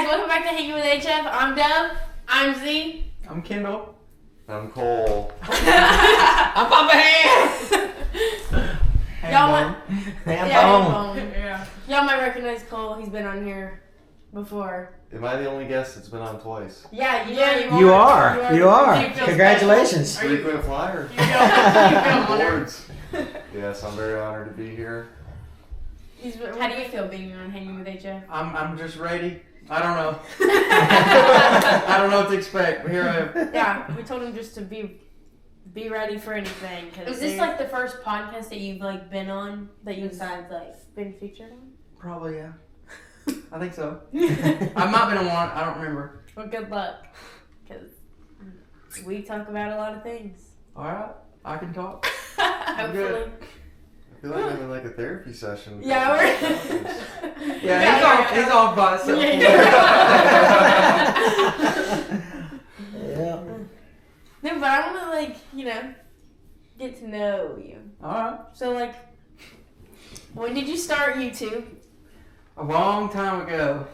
guys, welcome back to Hanging with HF. I'm Dub. I'm Z. I'm Kendall. I'm Cole. I'm Papa Hands. Y'all might, Yeah. y'all might recognize Cole. He's been on here before. Am I the only guest that's been on twice? Yeah, You are. Do you feel Congratulations. Frequent flyer. You feel honored? Awards. Yes, I'm very honored to be here. How do you feel being on Hanging with HF? I'm just ready. I don't know. I don't know what to expect, but here I am. Yeah, we told him just to be ready for anything. Is this like the first podcast that you've like been on that you besides like been featured on? Probably, yeah. I think so. I might have been on one. I don't remember. Well, good luck, because we talk about a lot of things. All right, I can talk. Hopefully. I feel like I'm in like a therapy session. Yeah, He's off by himself. Yeah. No, but I want to get to know you. All right. So when did you start YouTube? A long time ago.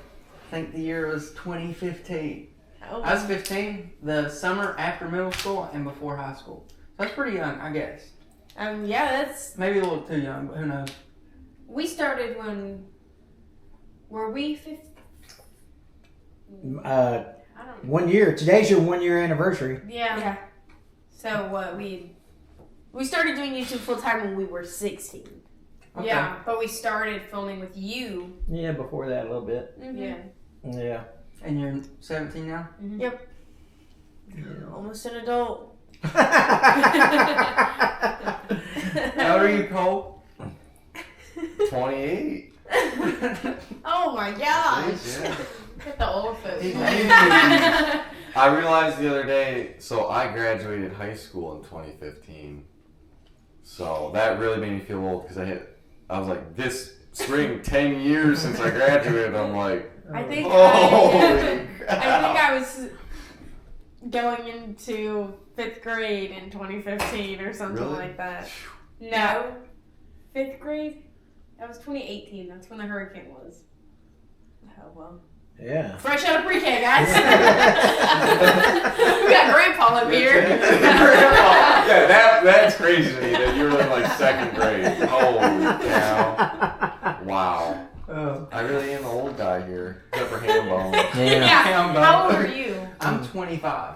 I think the year was 2015. Oh, I was 15, the summer after middle school and before high school. So that's pretty young, I guess. yeah, that's. Maybe a little too young, but who knows? we started when were we 15? I don't know. 1 year. Today's your 1 year anniversary. Yeah. So we started doing YouTube full time when we were 16. Okay. Yeah, but we started filming with you. Yeah, before that a little bit. Mm-hmm. Yeah. Yeah. And you're 17 now? Yep. Almost an adult. How old are you, Cole? 28. Oh my gosh. Yeah. Get the old folks. I realized the other day, so I graduated high school in 2015. So that really made me feel old because I was like, this spring, 10 years since I graduated. I'm like, I think holy crap. I think I was going into 5th grade in 2015 or something Really? like that. No. 5th grade? That was 2018. That's when the hurricane was. Oh well. Yeah. Fresh out of pre-K, guys. We got Grandpa up here. Yeah, that's crazy to me that you were in like 2nd grade. Holy cow. Wow. Oh. I really am the old guy here, except for ham bones. Yeah. How old are you? I'm 25.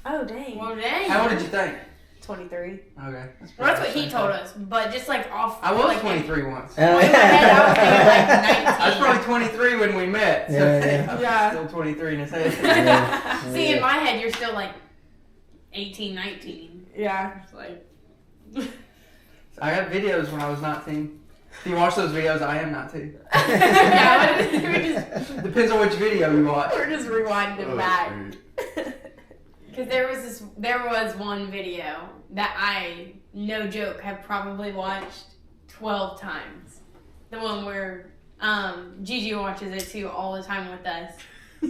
Oh dang. Well, dang. How old did you think? 23. Okay. Well, that's what he told us, but just like off. I was like, 23 once. In my head, I was thinking like 19. I was probably 23 when we met. So Yeah, I'm yeah. still 23 in his head. Yeah. See, in my head, you're still like 18, 19. Yeah. It's like. I got videos when I was 19. If you watch those videos, I am 19. Yeah, Depends on which video you watch. we're just rewinding Oh, it back. great. Because there was one video that I, no joke, have probably watched 12 times. The one where Gigi watches it too all the time with us.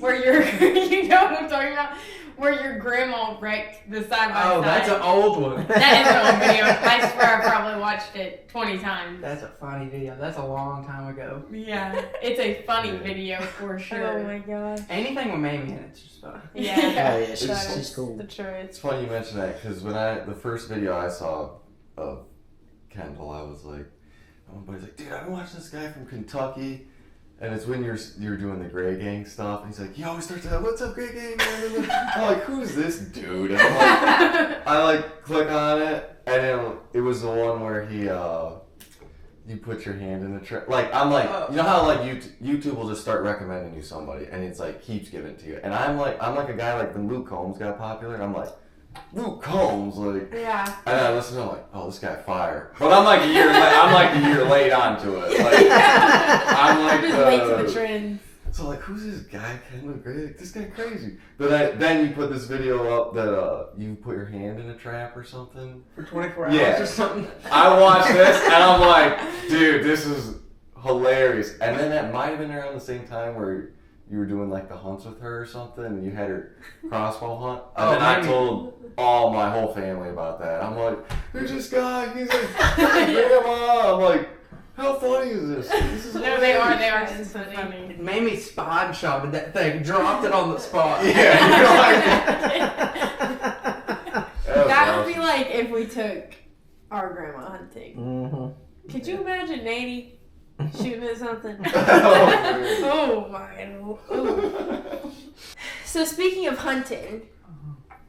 Where you know what I'm talking about? Where your grandma wrecked the side by side. Oh, that's an old one. That is an old video. I swear I probably watched it 20 times. That's a funny video. That's a long time ago. Yeah, it's a funny video for sure. Oh my god. Anything with Mamie in it's just fun. Yeah. Oh, yeah, It's- she's cool. The truth. It's funny you mention that because when the first video I saw of Kendall, I was like, my buddy's like, dude, I've been watching this guy from Kentucky, and it's when you're doing the Gray Gang stuff, and he's like, he always starts out, what's up, Gray Gang? I'm like, who's this dude? And I'm like, I click on it, and then it was the one where he you put your hand in the trap. I'm like, you know how YouTube will just start recommending you somebody, and it's like keeps giving it to you, and I'm like a guy like when Luke Combs got popular, and I'm like, Luke Combs, Yeah. and I listen to him like, oh, this guy fire. But I'm like a year late onto it. Like, I'm like Just late to the trend. so who's this guy? Kendall Gray? This guy crazy. But then you put this video up that you put your hand in a trap or something. For 24 hours Yeah. or something. I watched this and I'm like, dude, this is hilarious. And then that might have been around the same time where you were doing the hunts with her or something, and you had her crossbow hunt. And then I maybe. told all my whole family about that. I'm like, who's this guy? He's like, grandma. I'm like, How funny is this? This is No, they are. They are That's just funny. funny. It made me spine shotted that thing, dropped it on the spot. Yeah, you're like, That would be like if we took our grandma hunting. Mm-hmm. Could you imagine Nanny shooting at something? Oh, Oh my. Oh. So speaking of hunting,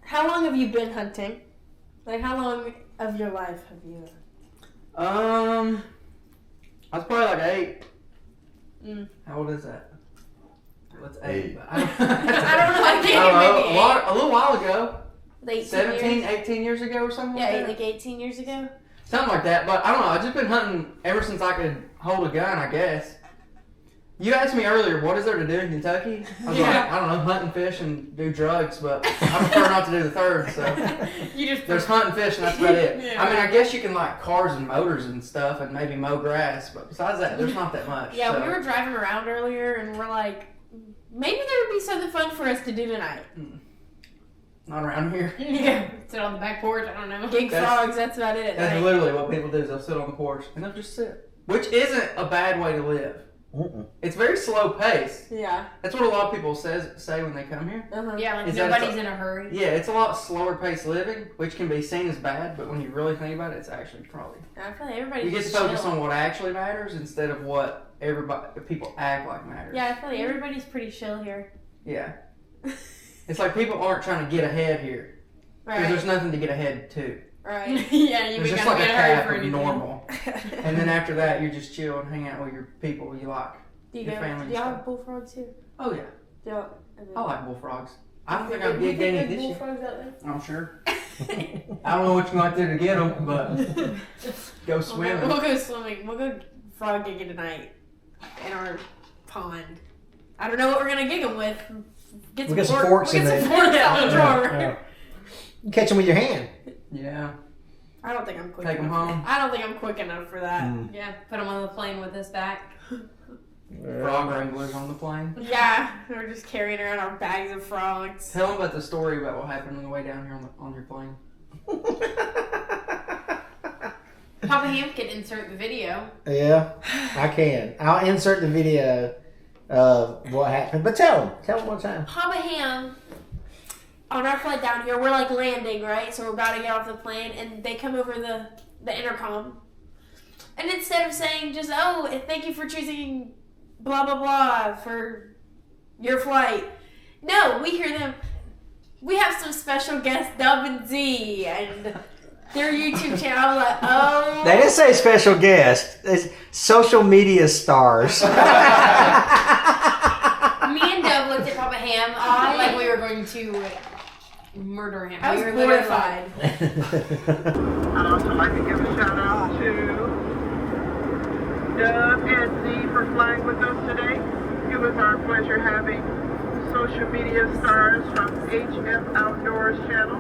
how long have you been hunting? Like how long of your life have you? I was probably like 8. How old is that? What's 8? 8. I don't I don't know. I think know. maybe A little while ago. 18 17, years. 18 years ago or something like Yeah, that. like 18 years ago. Something like that. But I don't know. I've just been hunting ever since I could hold a gun, I guess. You asked me earlier, what is there to do in Kentucky? I was Yeah. like, I don't know, hunt and fish and do drugs, but I prefer not to do the third, so. You just There's hunt and fish and that's about it. Yeah. I mean, I guess you can like cars and motors and stuff and maybe mow grass, but besides that, there's not that much. Yeah, so. we were driving around earlier and we're like, maybe there would be something fun for us to do tonight. Not around here. Yeah. Sit on the back porch. I don't know. Gig That's- frogs, that's about it. That's Like, literally what people do is they'll sit on the porch and they'll just sit. Which isn't a bad way to live. Mm-mm. It's very slow paced. yeah. That's what a lot of people say when they come here. Uh-huh. Yeah, like Is that nobody's so- in a hurry. Yeah, it's a lot slower paced living, which can be seen as bad, but when you really think about it, it's actually probably. I feel like everybody's You get to just focus chill. on what actually matters instead of what people act like matters. Yeah, I feel like everybody's pretty chill here. Yeah. It's like people aren't trying to get ahead here. Because Right. there's nothing to get ahead to. Right. Yeah, you There's ain't just gotta like be a in a hurry cap for of anything. normal. And then after that, you're just chill and hang out with your people you like. Do you Your go? family Do y'all and have bullfrogs here? Oh, yeah. Do y'all? I like bullfrogs. I don't think Do I'd you get think any there's this year. bullfrogs out there? I'm sure. I don't know what you're going to do to get them, but go swimming. We'll go swimming. We'll go frog gigging tonight in our pond. I don't know what we're gonna gig them with. We'll get some forks we'll in get some there. forks out the drawer. Yeah. You catch them with your hand. Yeah. I don't think I'm quick Take 'em enough. home. I don't think I'm quick enough for that. Mm. Yeah, put them on the plane with us back. Frog wranglers on the plane. Yeah, we're just carrying around our bags of frogs. Tell them about the story about what happened on the way down here on your plane. Papa Ham can insert the video. Yeah, I can. I'll insert the video of what happened. But tell them one time. Papa Ham, on our flight down here, we're like landing, right? So we're about to get off the plane, and they come over the intercom. And instead of saying just, oh, thank you for choosing blah, blah, blah for your flight, no, we hear them, we have some special guests, Dub and Z, and their YouTube channel. I'm like, oh. They didn't say special guest. It's social media stars. Me and Dub looked at Papa Ham like we were going to murder him. I was We were literally mortified. I'd also like to give a shout out to Doug and Z for flying with us today. It was our pleasure having social media stars from hfoutdoors channel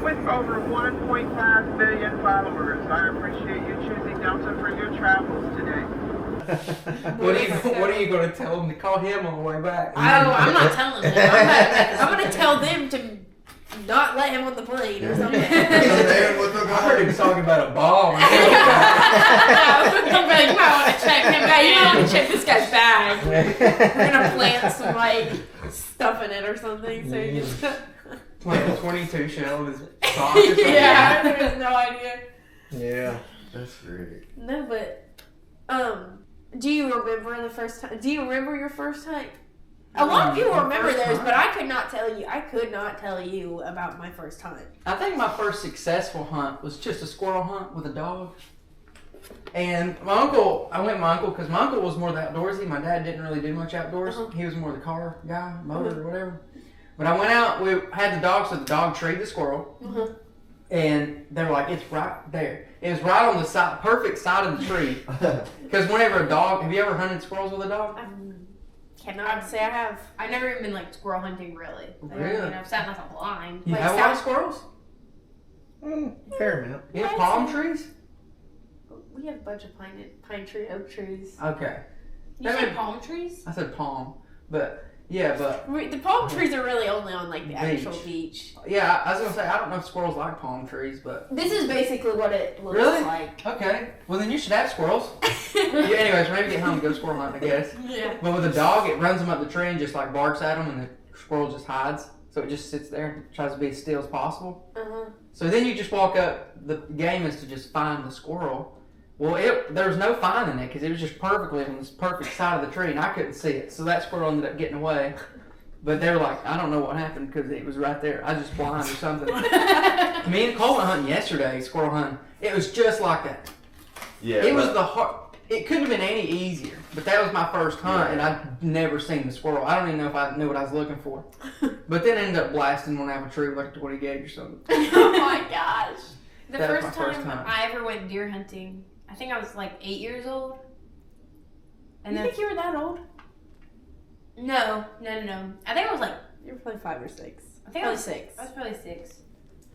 with over 1.5 million followers. I appreciate you choosing Delta for your travels today. What are you going to tell them to call him on the way back? Oh, I'm not telling them. I'm gonna tell them to not let him on the plane or something. I heard him talking about a bomb. I'm like, you might want to check him out. You might want to check this guy's bag. We're gonna plant some like stuff in it or something. So you just Playing a 22 shell in his sock or something. yeah, there's no idea. Yeah. That's great. No, but do you remember the first time? Do you remember your first hunt? A lot of people remember First theirs, hunt? but I could not tell you. I could not tell you about my first hunt. I think my first successful hunt was just a squirrel hunt with a dog. And I went with my uncle because my uncle was more the outdoorsy. My dad didn't really do much outdoors. Uh-huh. He was more the car guy, motor or whatever. But I went out, we had the dog, so the dog treed the squirrel. Uh-huh. And they were like, it's right there. It was right on the side, perfect side of the tree. Because whenever a dog, have you ever hunted squirrels with a dog? Cannot say I have. I've never even been like squirrel hunting really. Really? I mean, I've sat in like a blind. You Like have a lot of South- squirrels? Fair amount. You have Yes. palm trees? We have a bunch of pine tree, oak trees. Okay. You I said mean- palm trees? I said palm. But Yeah, but The palm trees are really only on like the actual Beach. beach. yeah, I was gonna say I don't know if squirrels like palm trees, but This is basically what it looks Really? like. okay. Well, then you should have squirrels. Yeah, anyways, maybe get home and go squirrel hunting, I guess. Yeah. But with a dog, it runs them up the tree and just like barks at them, and the squirrel just hides. So it just sits there and tries to be as still as possible. Uh-huh. So then you just walk up. The game is to just find the squirrel. Well, there was no finding it because it was just perfectly on this perfect side of the tree, and I couldn't see it. So that squirrel ended up getting away. But they were like, I don't know what happened because it was right there. I was just blind or something. Me and Cole went hunting yesterday, squirrel hunting. It was just like that. Yeah. It was the hard. It couldn't have been any easier. But that was my first hunt, and I'd never seen the squirrel. I don't even know if I knew what I was looking for. But then I ended up blasting one out of a tree with like a 20 gauge or something. Oh my gosh. The That was first my first time time. I ever went deer hunting, I think I was like 8 years old. And You then think you were that old? no. I think I was like You were probably 5 or 6. I think I Probably was 6. I was probably 6.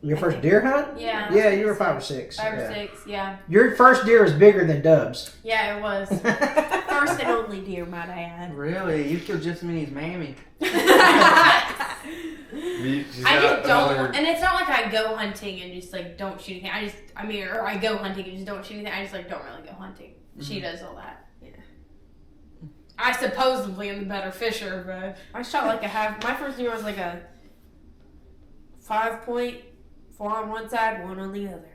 Your first deer hunt? Yeah. Yeah, you were 5 or 6. 5 or yeah. 6, yeah. Your first deer was bigger than Dub's. Yeah, it was. First and only deer, might I add. Really? You killed just as many as Mammy. She's I got just don't, another- and it's not like I go hunting and just like don't shoot anything. Or I go hunting and just don't shoot anything. I just like don't really go hunting. She does all that. Yeah. I supposedly am the better fisher, but I shot like a half. My first deer was like a 5.4 on one side, 1 on the other.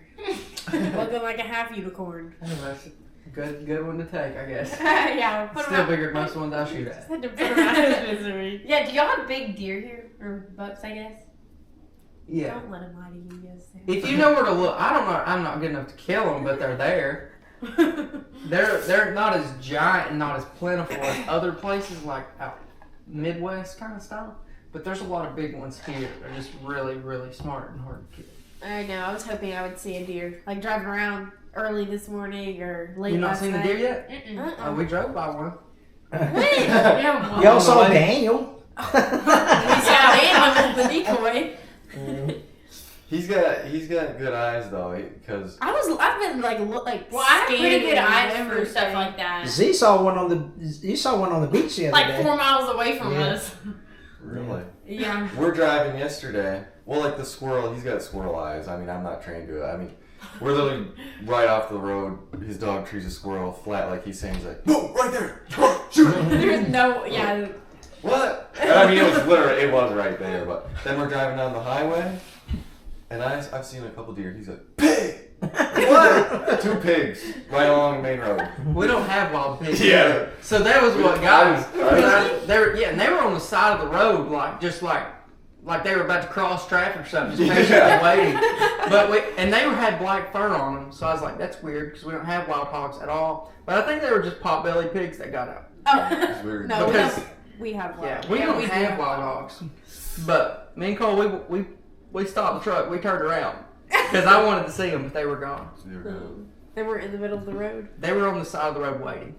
Looking like a half unicorn. Oh, that's a good one to take, I guess. yeah, put 'em Still out. bigger than most of the ones I shoot at. Had to put him out of his misery. Yeah, do y'all have big deer here or bucks? I guess. Yeah. Don't let him lie to you, yes. If you know where to look, I don't know. I'm not good enough to kill them, but they're there. They're not as giant and not as plentiful as other places like out Midwest kind of stuff. But there's a lot of big ones here. They're just really, really smart and hard to kill. I know. I was hoping I would see a deer, like driving around early this morning or late You not last seen the night. deer yet? Mm-mm. We drove by one. Yeah, Y'all saw Well, Daniel? We saw Daniel with the decoy. He's got good eyes though, because I've been like Well, I have pretty scanning good eyes for everything. stuff like that. Z saw one on the. You saw one on the beach the other Like day. 4 miles away from Yeah. us. really, Yeah. we're driving yesterday. Well, like the squirrel, he's got squirrel eyes. I mean, I'm not trained to it. I mean, we're literally right off the road. His dog trees a squirrel flat, like he's saying, he's like, "No, right there, come on, shoot it." There's no, yeah. What? And I mean, it was right there. But then we're driving down the highway, and I've seen a couple deer. He's like, "Pig." What? 2 pigs right along the main road. We don't have wild pigs. Yeah. either. So that was what got us. Really? And they were on the side of the road, like they were about to cross traffic or something, just patiently waiting. And they had black fur on them, so I was like, that's weird because we don't have wild hogs at all. But I think they were just pot-bellied pigs that got out. It's weird. No, Because we have one. yeah, we don't have wild hogs. But me and Cole, we stopped the truck, we turned around because I wanted to see them, but they were gone. They were in the middle of the road. They were on the side of the road waiting.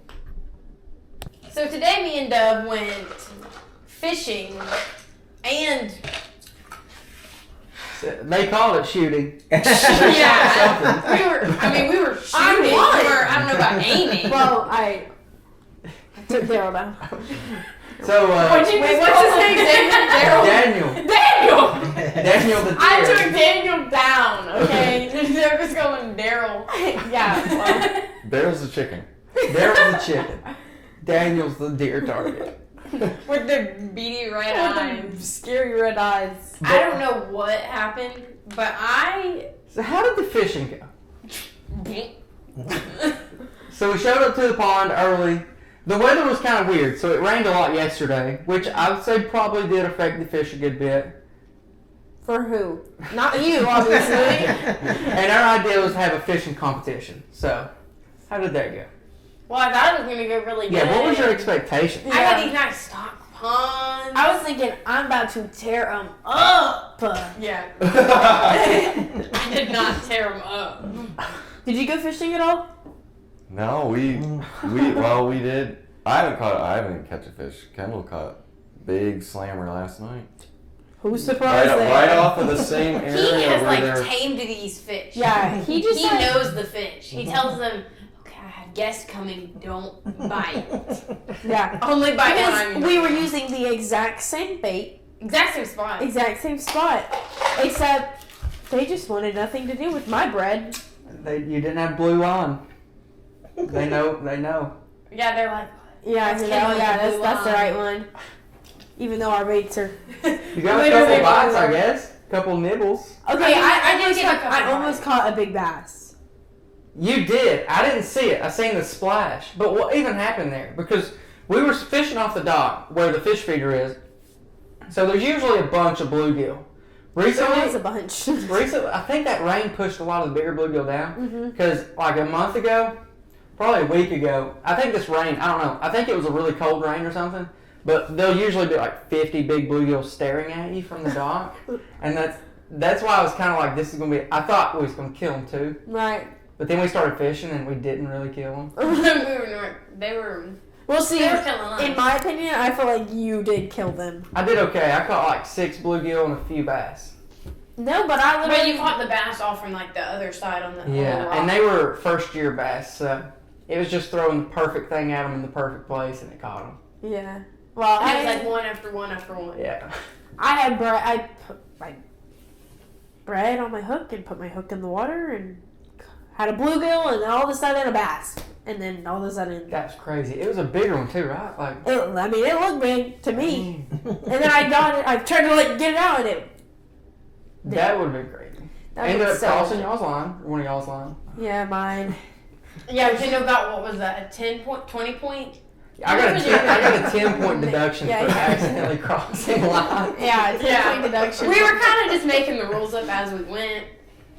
So today me and Dove went fishing and They called it shooting. yeah, we were shooting. I don't know about aiming. Well, I took Daryl down. So, what's his name? Daryl. Daniel. Daniel the deer. I took Daniel down. Okay, they're just going Daryl. Yeah. Well, There's the chicken. Daryl's the chicken. Daniel's the deer target. With the beady red with the eyes. scary red eyes. I don't know what happened, but So how did the fishing go? So we showed up to the pond early. The weather was kind of weird, so it rained a lot yesterday, which I would say probably did affect the fish a good bit. For who? Not you, obviously. And our idea was to have a fishing competition. So, how did that go? well, I thought it was gonna go really good. Yeah, what was your expectation? I got these nice stock ponds. I was thinking, I'm about to tear them up. Yeah. I did not tear them up. Did you go fishing at all? No, we did. I haven't catch a fish. Kendall caught big slammer last night. Who's surprised Right off of the same area He has where like they're. tamed these fish. Yeah, he just He like, knows the fish. He tells them, okay, I have have guests coming, don't bite. Yeah. Only bite when Because I'm we were using the exact same bait, exact same spot. exact same spot, except they just wanted nothing to do with my bread. You didn't have blue on. They know. Yeah, they're like, Yeah, That's you know, Kendall yeah, with the blue that's the line. right one. Even though our baits are. You got a Literally couple bites, I blue. guess. A couple nibbles. Okay, I did get a couple I almost bites. caught a big bass. You did. I didn't see it. I seen the splash. But what even happened there? Because we were fishing off the dock where the fish feeder is. So there's usually a bunch of bluegill. There was a Recently, bunch. I think that rain pushed a lot of the bigger bluegill down. Mhm. Because like a month ago, probably a week ago, I think this rain, I don't know, I think it was a really cold rain or something. But there'll usually be like 50 big bluegills staring at you from the dock. And that's why I was kind of like, this is going to be, I thought we was going to kill them too. Right. But then we started fishing and we didn't really kill them. they were Well, see, They were killing us. in my opinion, I feel like you did kill them. I did okay. I caught like 6 bluegill and a few bass. No, but I But literally. you caught the bass off from like the other side on the on the Yeah, rock. and they were first year bass, so it was just throwing the perfect thing at them in the perfect place and it caught them. Yeah. Well, And it was I like one after one after one. Yeah. had bread. I put my bread on my hook and put my hook in the water and had a bluegill and all of a sudden a bass and then all of a sudden. That's crazy. It was a bigger one too, right? Like. It looked big to me, and then I got it. I tried to like get it out, and it That would have been crazy. that Ended was up so- crossing y'all's line, or one of y'all's line. Yeah, mine. Yeah, Kendall got, what was that, a 10 point, 20 point? I got a 10-point deduction Yeah, for yeah. accidentally crossing the line. Yeah, it's Yeah. point deduction. We were kind of just making the rules up as we went.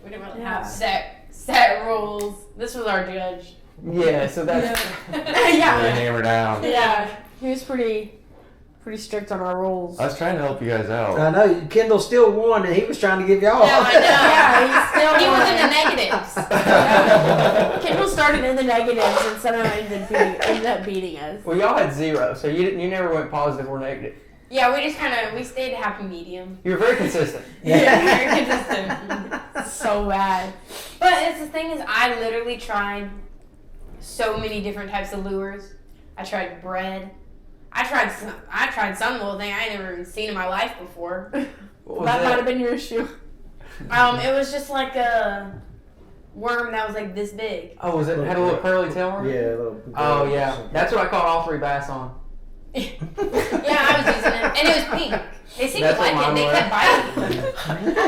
We didn't really Yeah. have set rules. This was our judge. Yeah, so that's. Really Yeah, hammer down. yeah. He was pretty strict on our rules. I was trying to help you guys out. I know Kendall still won, and he was trying to give y'all. No, I know. Yeah, he still He was in won. the negatives. Kendall started in the negatives and somehow ended up beating us. Well, y'all had 0, so you never went positive or negative. Yeah, we stayed happy medium. You were very consistent. Very consistent. So bad. But it's the thing is, I literally tried so many different types of lures. I tried bread. I tried some little thing I ain't never even seen in my life before. What was That might it? have been your issue. It was just like a worm that was like this big. Oh, was it had a little curly tail on it? Yeah. Little, Oh yeah, that's what I caught all 3 bass on. Yeah, I was using it, and it was pink. They seemed to That's like what it. They mine kept biting.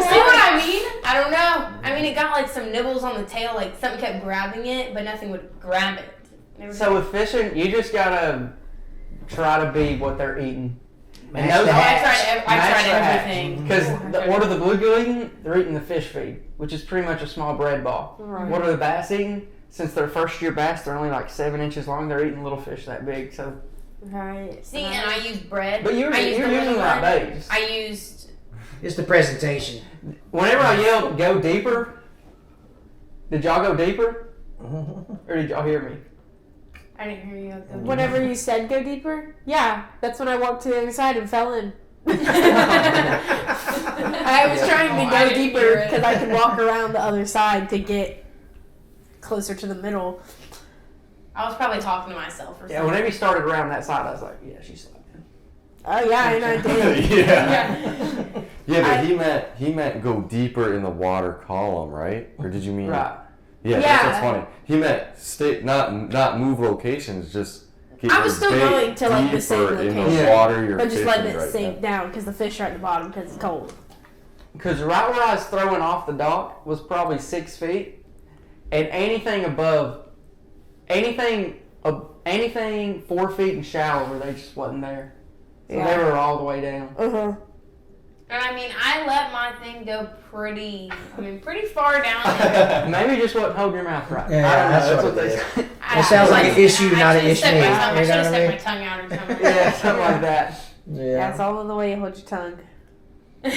See what I mean? I don't know. I mean, it got like some nibbles on the tail, like something kept grabbing it, but nothing would grab it. It was So with fishing, you just gotta try to be what they're eating. And Match those the I hatch. tried everything. Because what are the bluegill eating? They're eating the fish feed, which is pretty much a small bread ball. Right. What are the bass eating? Since they're first year bass, they're only like 7 inches long. They're eating little fish that big. So, Right. See, and I used bread. but you're I used using the the little right one. baits. I used. It's the presentation. Whenever I yelled "go deeper," did y'all go deeper, or did y'all hear me? I didn't hear you. Whenever you said go deeper, yeah, that's when I walked to the other side and fell in. I was trying Oh, to I go didn't deeper hear it. because I could walk around the other side to get closer to the middle. I was probably talking to myself or Yeah, something. whenever you started around that side, I was like, "Yeah, she's slapping." Oh yeah, and I did. Yeah. Yeah, but he meant go deeper in the water column, right? Or did you mean? Right. Yeah, Yeah. that's what's funny. He meant stay, not move locations, just get I your was still bait going to, like, the same deeper in the location. water you're But just fishing letting it right sink now. down because the fish are at the bottom because it's cold. Because right where I was throwing off the dock was probably 6 feet, and anything 4 feet and shallower, they just wasn't there. So Yeah. they were all the way down. Uh-huh. And I mean, I let my thing go pretty far down there. Maybe just wasn't holding your mouth right. Yeah, I don't know. that's That's what what it they is. say. It sounds like an issue, not an issue. I You should know have what I stuck my tongue out or something. Yeah, something like that. Yeah, Yeah. it's all in the way you hold your tongue. I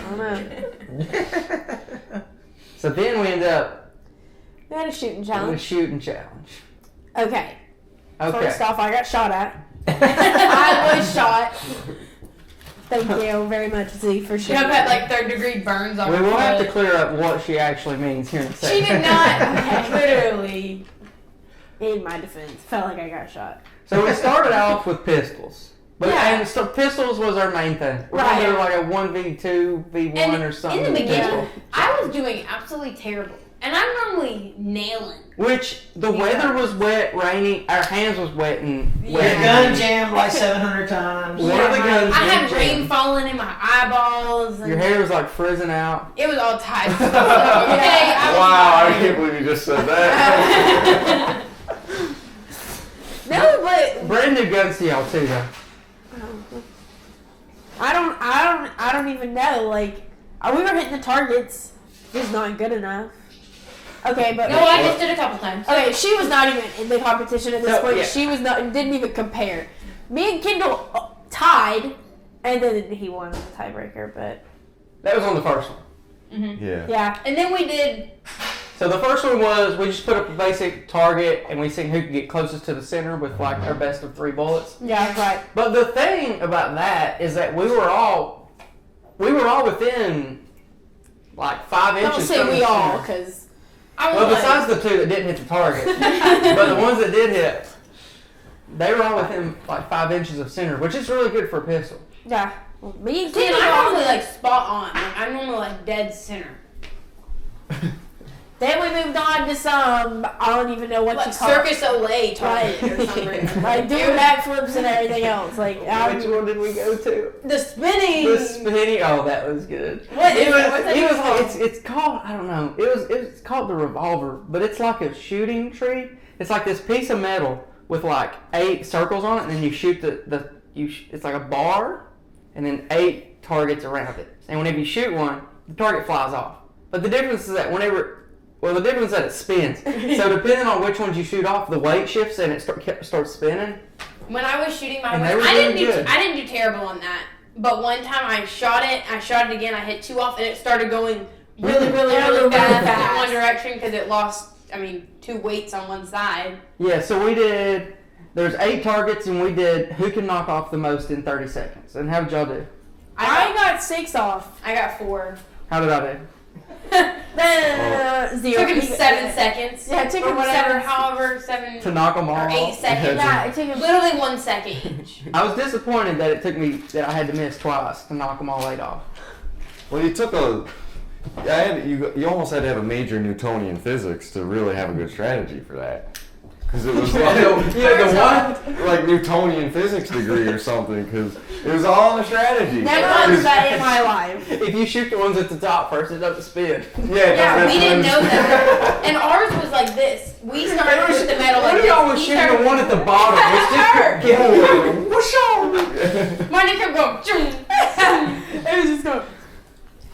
don't know. So then we ended up We had a shooting in a challenge. shooting challenge. Okay. Okay. First off, I got shot at. I was shot. Thank you very much, Z, for She shooting. had like 3rd-degree burns on We her will have to foot. clear up what she actually means here in a She second. did not, literally. In my defense, felt like I got shot. So we started off with pistols. But Yeah. and so pistols was our main thing. We're Right. gonna do like a 1v2, V1 And or something. in the with beginning, pistol. I was doing absolutely terrible. And I'm normally nailing. Which the weather was wet, rainy. Our hands was wet and Your wet. gun jammed like 700 times. One of the guns I had did rain jam. falling in my eyeballs. And Your hair was like frizzing out. It was all tied. So, okay, I was Wow, I fine. can't believe you just said that. No, but Brand new guns to y'all too, though. I don't even know. Like, we were hitting the targets, just not good enough. Okay, but No, I just did a couple times. okay, she was not even in the competition at this No, point. yeah. She was not, didn't even compare. Me and Kendall tied, and then he won the tiebreaker. But That was on the first one. Yeah. yeah, And then we did. So the first one was we just put up a basic target and we seen who could get closest to the center with like our best of 3 bullets. yeah, right. But the thing about that is that we were all within like 5 inches. Don't say from we the all, center. because I was Well, like, besides the 2 that didn't hit the target, but the ones that did hit, they were all within like 5 inches of center, which is really good for a pistol. yeah, well, me and see, and Kendall I'm were all normally like. like spot on. Like, I'm normally like dead center. Then we moved on to some I don't even know what Like you call it. Circus Olay target or something. Like doing backflips and everything else. Like Which one did we go to? The spinning. The spinning. Oh, that was good. What is It that? was. What's that It was called? like it's called. I don't know. It's called the revolver, but it's like a shooting tree. It's like this piece of metal with like 8 circles on it, and then you shoot it's like a bar, and then 8 targets around it. And whenever you shoot one, the target flies off. But the difference is that the difference is that it spins. So depending on which ones you shoot off, the weight shifts and it starts spinning. When I was shooting my And weapon, they were I didn't really do good. I didn't do terrible on that. But one time I shot it again, I hit 2 off, and it started going really, really, really Really fast in fast. one direction because it lost, 2 weights on one side. Yeah, so there's 8 targets and we did who can knock off the most in 30 seconds. And how did y'all do? I got 6 off. I got 4. How did I do? Zero. Took him 7 seconds. Yeah, it took or him whatever, 7 however, 7 To knock them all or 8 off? seconds. Yeah, it took him. Literally 1 second each. I was disappointed that I had to miss twice to knock them all 8 off. Well, you took you almost had to have a major Newtonian physics to really have a good strategy for that. Because it was like Newtonian physics degree or something. Because it was all in the strategy. Never heard that in my life. If you shoot the ones at the top first, it doesn't spin. Yeah, we didn't know that. And ours was like this. We started with the metal What like if y'all was this. He shooting started- the one at the bottom? It's just Whoosh on! Mine kept going. It was just going.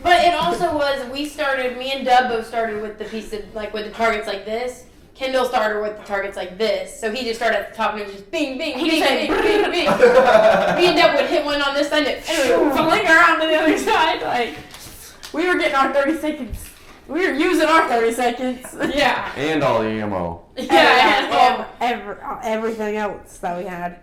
But it also was, me and Dub both started with the piece of, with the targets like this. Kendall started with the targets like this. So he just started at the top and it was just bing, bing, bing, bing, bing, bing. Me and Dub would hit one on this side and it would Fling around to the other side. Like, we were getting our 30 seconds. We were using our 30 seconds. yeah. And all the ammo. Yeah. Everything else that we had.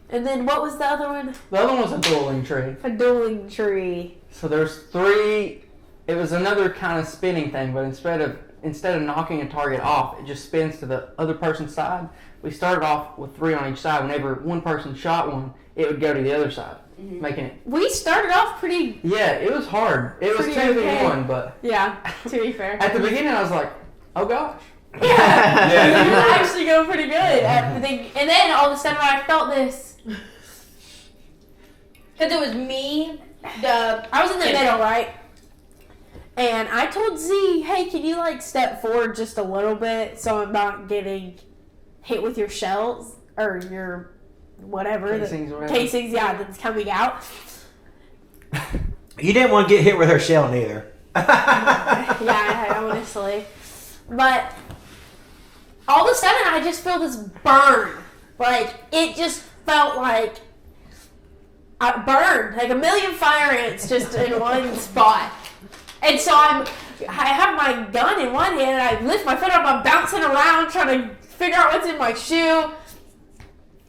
And then what was the other one? the other one was a dueling tree. A dueling tree. So there's 3. It was another kind of spinning thing, but instead of knocking a target off, it just spins to the other person's side. We started off with 3 on each side. Whenever one person shot one, it would go to the other side, making it. We started off pretty. Yeah, it was hard. It was Pretty 2v1, but Yeah, to be fair. at the beginning I was like, oh gosh. Yeah, Yeah, we you were were- actually going pretty good at the thing. And then all of a sudden I felt this. Because it was me, Dub. I was in the middle, right? And I told Z, hey, can you step forward just a little bit so I'm not getting hit with your shells or your whatever. Casings or whatever. Casings, yeah, that's coming out. You didn't want to get hit with her shell neither. Yeah, honestly. But all of a sudden I just feel this burn. It just felt like I burned, like a million fire ants just in one spot. And so I have my gun in one hand and I lift my foot up, I'm bouncing around trying to figure out what's in my shoe.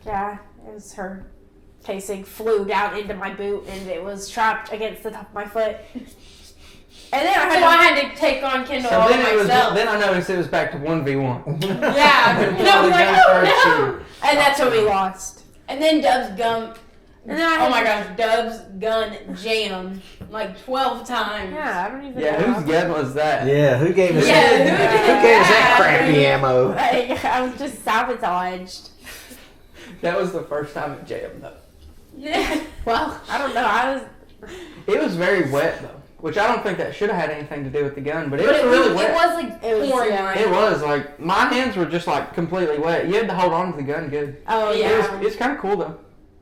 Yeah, it was her casing flew down into my boot and it was trapped against the top of my foot. And then So I had to take on Kendall So all then it was. myself. Then I noticed it was back to 1v1. Yeah, and I was like, oh no! And that's when we lost. And then Dub's gun. And then I Oh had my to- gosh, Dub's gun jammed like 12 times. Yeah, I don't even Yeah, know. whose gun was that? Yeah, who gave us Yeah, that? Who gave us that crappy ammo? I was just sabotaged. That was the first time it jammed though. Yeah. Well, I don't know. It was very wet though, which I don't think that should have had anything to do with the gun, but it But was really wet. It was like It was, pouring yeah. rain. It was like my hands were just like completely wet. You had to hold on to the gun good. Oh Yeah. yeah. It's kind of cool though.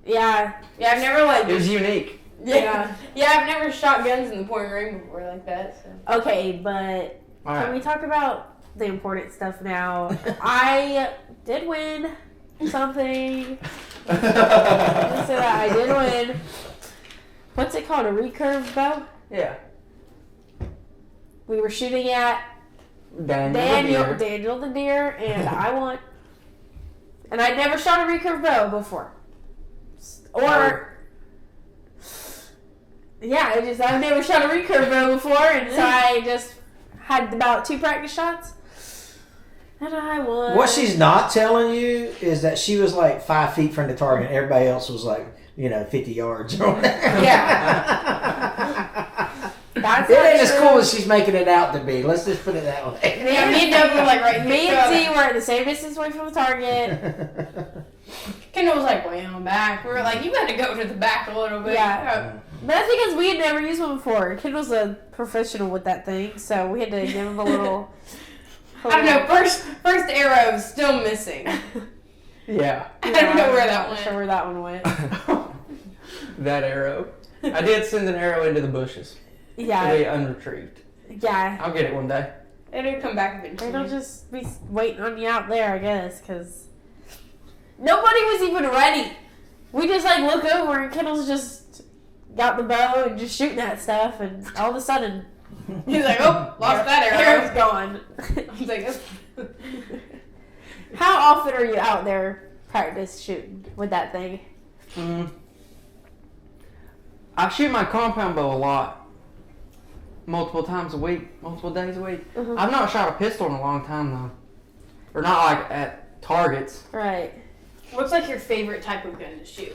Yeah. Yeah, I've never like. It was unique. Yeah. Yeah, I've never shot guns in the pouring rain before like that. So. Okay, but All can right. we talk about the important stuff now? I did win something. Let's say that I did win. What's it called? A recurve bow? Yeah. We were shooting at Daniel the deer, and I won. And I'd never shot a recurve bow before. Or, yeah, I've never shot a recurve bow before, and so I just had about 2 practice shots, and I won. What she's not telling you is that she was like 5 feet from the target. And everybody else was like, 50 yards. That's It not ain't as true. cool as she's making it out to be. Let's just put it that way. Yeah, me and Dub were like right Me here. and Z were at the same distance away from the target. Kendall was like way on back. We were like, you better go to the back a little bit. Yeah. But that's because we had never used one before. Kendall's a professional with that thing, so we had to give him a little. I don't know. First arrow is still missing. Yeah. I don't know where that I'm not went. sure where that one went. That arrow. I did send an arrow into the bushes. To Yeah, be unretrieved. yeah. I'll get it one day. It'll come back eventually. They'll just be waiting on you out there, I guess, because nobody was even ready. We just look over and Kendall's just got the bow and just shooting that stuff, and all of a sudden, He's like, oh, lost that arrow. arrow's gone. I was like, oh. How often are you out there practice shooting with that thing? I shoot my compound bow a lot. Multiple times a week, multiple days a week. Mhm. I've not shot a pistol in a long time though. Or not like at targets. Right. What's like your favorite type of gun to shoot?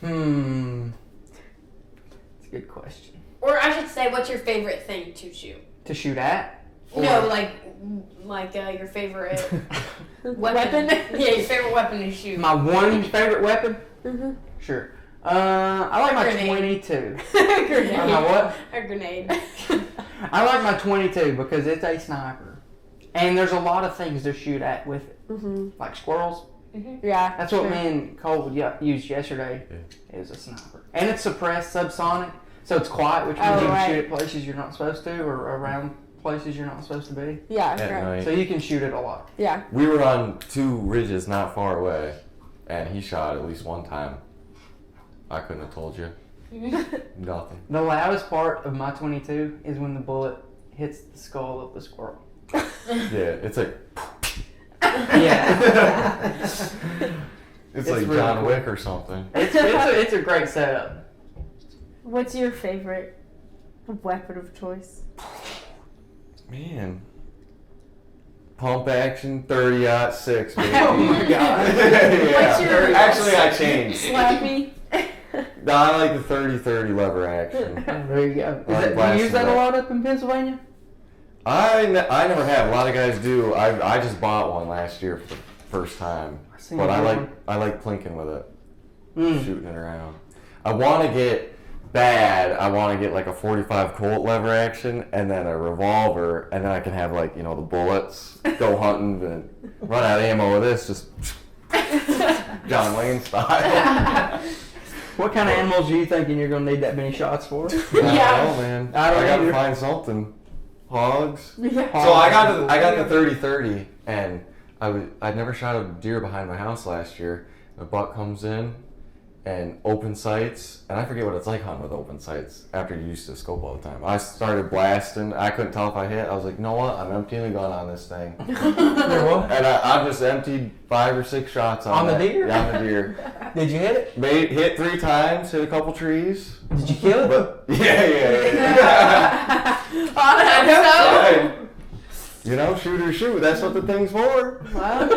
That's a good question. Or I should say, what's your favorite thing to shoot? To shoot at? No, like your favorite weapon. Yeah, your favorite weapon to shoot. My one favorite weapon? Mm-hmm. Sure. I like A my grenade. 22. Grenade. My what? A grenade. I like my 22 because it's a sniper. And there's a lot of things to shoot at with it. Mm-hmm. Like squirrels. Yeah. That's what sure. me and Cole used yesterday. It was a sniper. And it's suppressed subsonic. So it's quiet, which means Oh, you can right. shoot at places you're not supposed to or around places you're not supposed to be. Yeah. At Right. night. So you can shoot it a lot. Yeah. We were on 2 ridges not far away, and he shot at least one time. I couldn't have told you. Nothing. The loudest part of my 22 is when the bullet hits the skull of the squirrel. Yeah, it's like Yeah. it's It's like really John cool. Wick or something. It's a great setup. What's your favorite weapon of choice? Man. Pump action 30-06, baby. Oh my God. Yeah. What's your- Actually, I changed. Slappy. No, I like the 30-30 lever action. There you go. Like Do you use that a blasting lot up in Pennsylvania? I never have. A lot of guys do. I just bought one last year for the first time. seen But you I do like plinking with it. Mm. Shooting it around. I want to get bad. I want to get like a 45 Colt lever action and then a revolver, and then I can have like the bullets. Go hunting and run out of ammo with this. Just John Wayne style. What kind of animals are you thinking you're going to need that many shots for? I don't know, man. I don't I gotta either. find something. Hogs. Yeah. So I got the 30-30, and I'd never shot a deer behind my house last year. The buck comes in and open sights, and I forget what it's like hunting with open sights after you used to scope all the time. I started blasting. I couldn't tell if I hit. I was like, you know what? I'm emptying the gun on this thing. And I just emptied 5 or 6 shots on On the that. deer? Yeah, on the deer. Did you hit it? Hit 3 times, hit a couple trees. Did you kill it? But yeah. Hey, you know, shoot or shoot. That's what the thing's for. Well,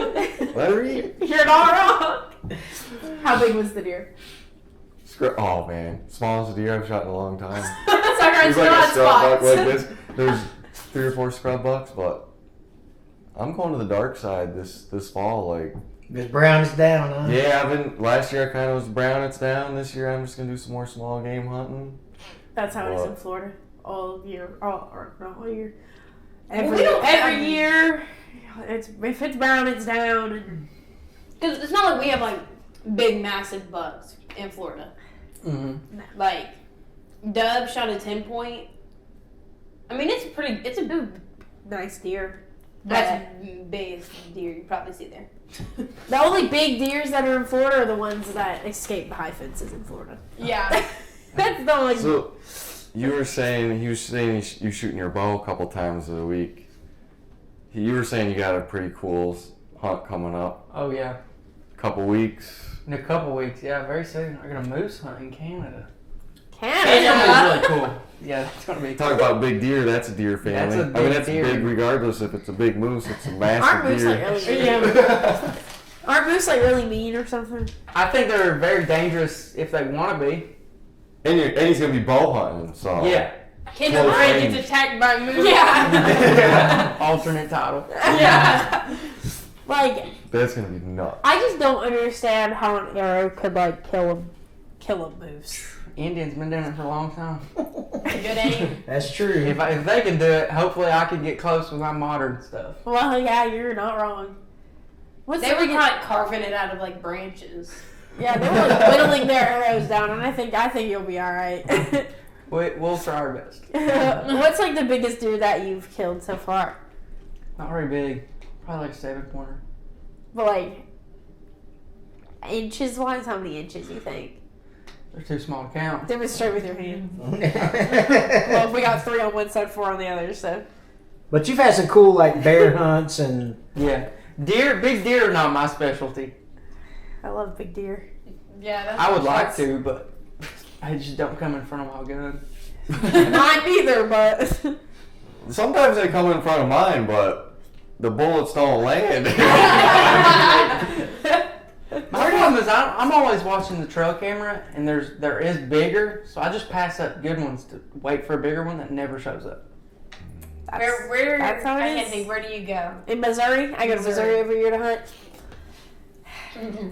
Let her eat. you're not wrong. How big was the deer? Oh man, smallest deer I've shot in a long time. Sucker, There's it's like a not scrub buck spots. like this. There's 3 or 4 scrub bucks, but I'm going to the dark side this fall. Like, Because brown is down, huh? yeah, last year I kind of was brown. It's down. This year I'm just gonna do some more small game hunting. That's how it is Well- in Florida. All year, or not all year. we don't have- Every year, if it's brown, it's down. Because it's not like we have like big, massive bucks in Florida. Mm-hmm. Like, Dub shot a 10-point. I mean, it's a big, Nice deer. that's the biggest deer you probably see there. The only big deers that are in Florida are the ones that escape the high fences in Florida. Yeah. That's the only. So he was saying you shooting your bow a couple times a week. You were saying you got a pretty cool hunt coming up. Oh yeah. Couple weeks. In a couple weeks, yeah, very soon. We're gonna moose hunt in Canada. Canada. It's really cool. Yeah, it's gonna be. Talk about big deer. That's a deer family. That's a I mean, big that's deer. big regardless if it's a big moose. It's a Aren't massive moose like deer. really mean? Aren't moose like really mean or something? I think they're very dangerous if they want to be. And he's gonna be bow hunting. So Yeah. Kendall Close Gray range. gets attacked by moose. Yeah. Alternate title. Yeah. Like, that's gonna be nuts. I just don't understand how an arrow could like kill a moose. Indians been doing it for a long time. Good aim. That's true. If they can do it, hopefully I can get close with my modern stuff. Well, yeah, you're not wrong. What's They the were biggest- caught carving it out of like branches. Yeah, they were like whittling their arrows down, and I think you'll be all right. We'll try our best. What's like the biggest deer that you've killed so far? Not very big. Probably like a 7-pointer. But like inches wise, how many inches do you think? They're too small to count. Demonstrate with your hand. Well, we got 3 on one side, 4 on the other, so. But you've had some cool like bear hunts and Yeah. Big deer are not my specialty. I love big deer. Yeah, that's I would like to, but I just don't come in front of my gun. Mine neither, but. Sometimes they come in front of mine, but the bullets don't land. My problem is I'm always watching the trail camera, and there is bigger, so I just pass up good ones to wait for a bigger one that never shows up. Where That's how it I is. can't think. Where do you go? In Missouri, I go to Missouri every year to hunt.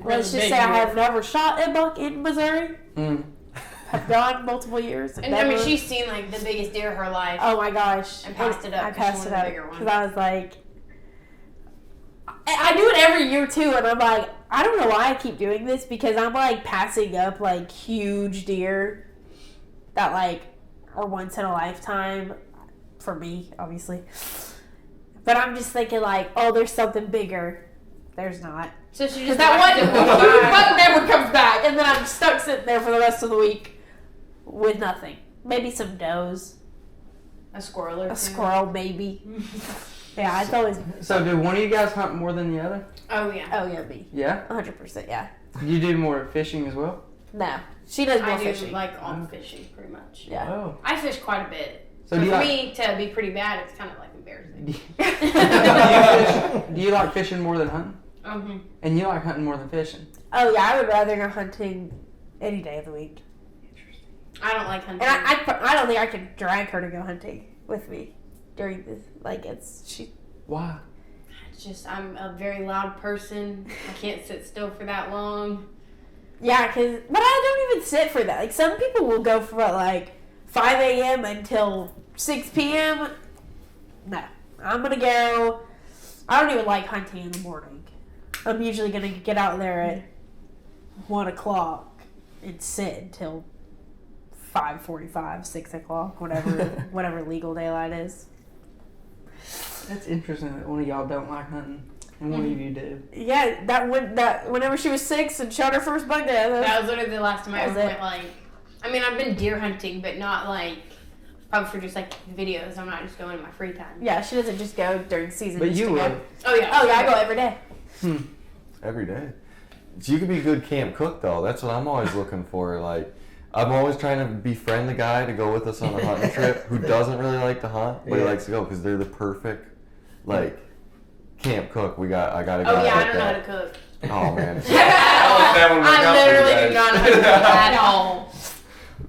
Let's just say I have never shot a buck in Missouri. Mm. Have gone multiple years. And I mean, never- she's seen like the biggest deer of her life. Oh my gosh! And passed it up I 'cause passed she it wanted up the bigger one. because I was like, I do it every year too, and I'm like, I don't know why I keep doing this because I'm like passing up like huge deer that like are once in a lifetime for me, obviously. But I'm just thinking like, oh, there's something bigger. There's not. So she Because just that watched one, it walk by. one never comes back, and then I'm stuck sitting there for the rest of the week with nothing. Maybe some does, A squirrel or two. a squirrel, maybe. Yeah, it's always. So do one of you guys hunt more than the other? Oh yeah. Oh yeah, me. Yeah? 100%. Yeah. You do more fishing as well? No, she does more I do fishing. like all fishing pretty much. Yeah. Oh. I fish quite a bit. So So do you for like, me to be pretty bad, it's kind of like embarrassing. do you like fishing more than hunting? Mm-hmm. And you like hunting more than fishing? Oh yeah, I would rather go hunting any day of the week. I don't like hunting. And I don't think I could drag her to go hunting with me during this. Like she. Why? It's just I'm a very loud person. I can't sit still for that long. Yeah, but I don't even sit for that. Like some people will go for like 5 a.m. until 6 p.m. No, I'm gonna go. I don't even like hunting in the morning. I'm usually gonna get out there at 1 o'clock and sit until 5:45, 6 o'clock, whatever legal daylight is. That's interesting that one of y'all don't like hunting and one of you do. Yeah, whenever she was 6 and shot her first buck there. That was literally the last time I That ever was went. it. Like, I mean, I've been deer hunting, but not like probably for just like videos. I'm not just going in my free time. Yeah, she doesn't just go during season. But just you to go. would. Oh yeah. Oh yeah, I go every day. Every day. So you could be a good camp cook though. That's what I'm always looking for. Like, I'm always trying to befriend the guy to go with us on a hunting trip who doesn't really like to hunt, but he likes to go because they're the perfect, like, camp cook. I gotta go. Oh yeah, I like don't know how to that. cook. Oh man. I literally do not know how to cook at all.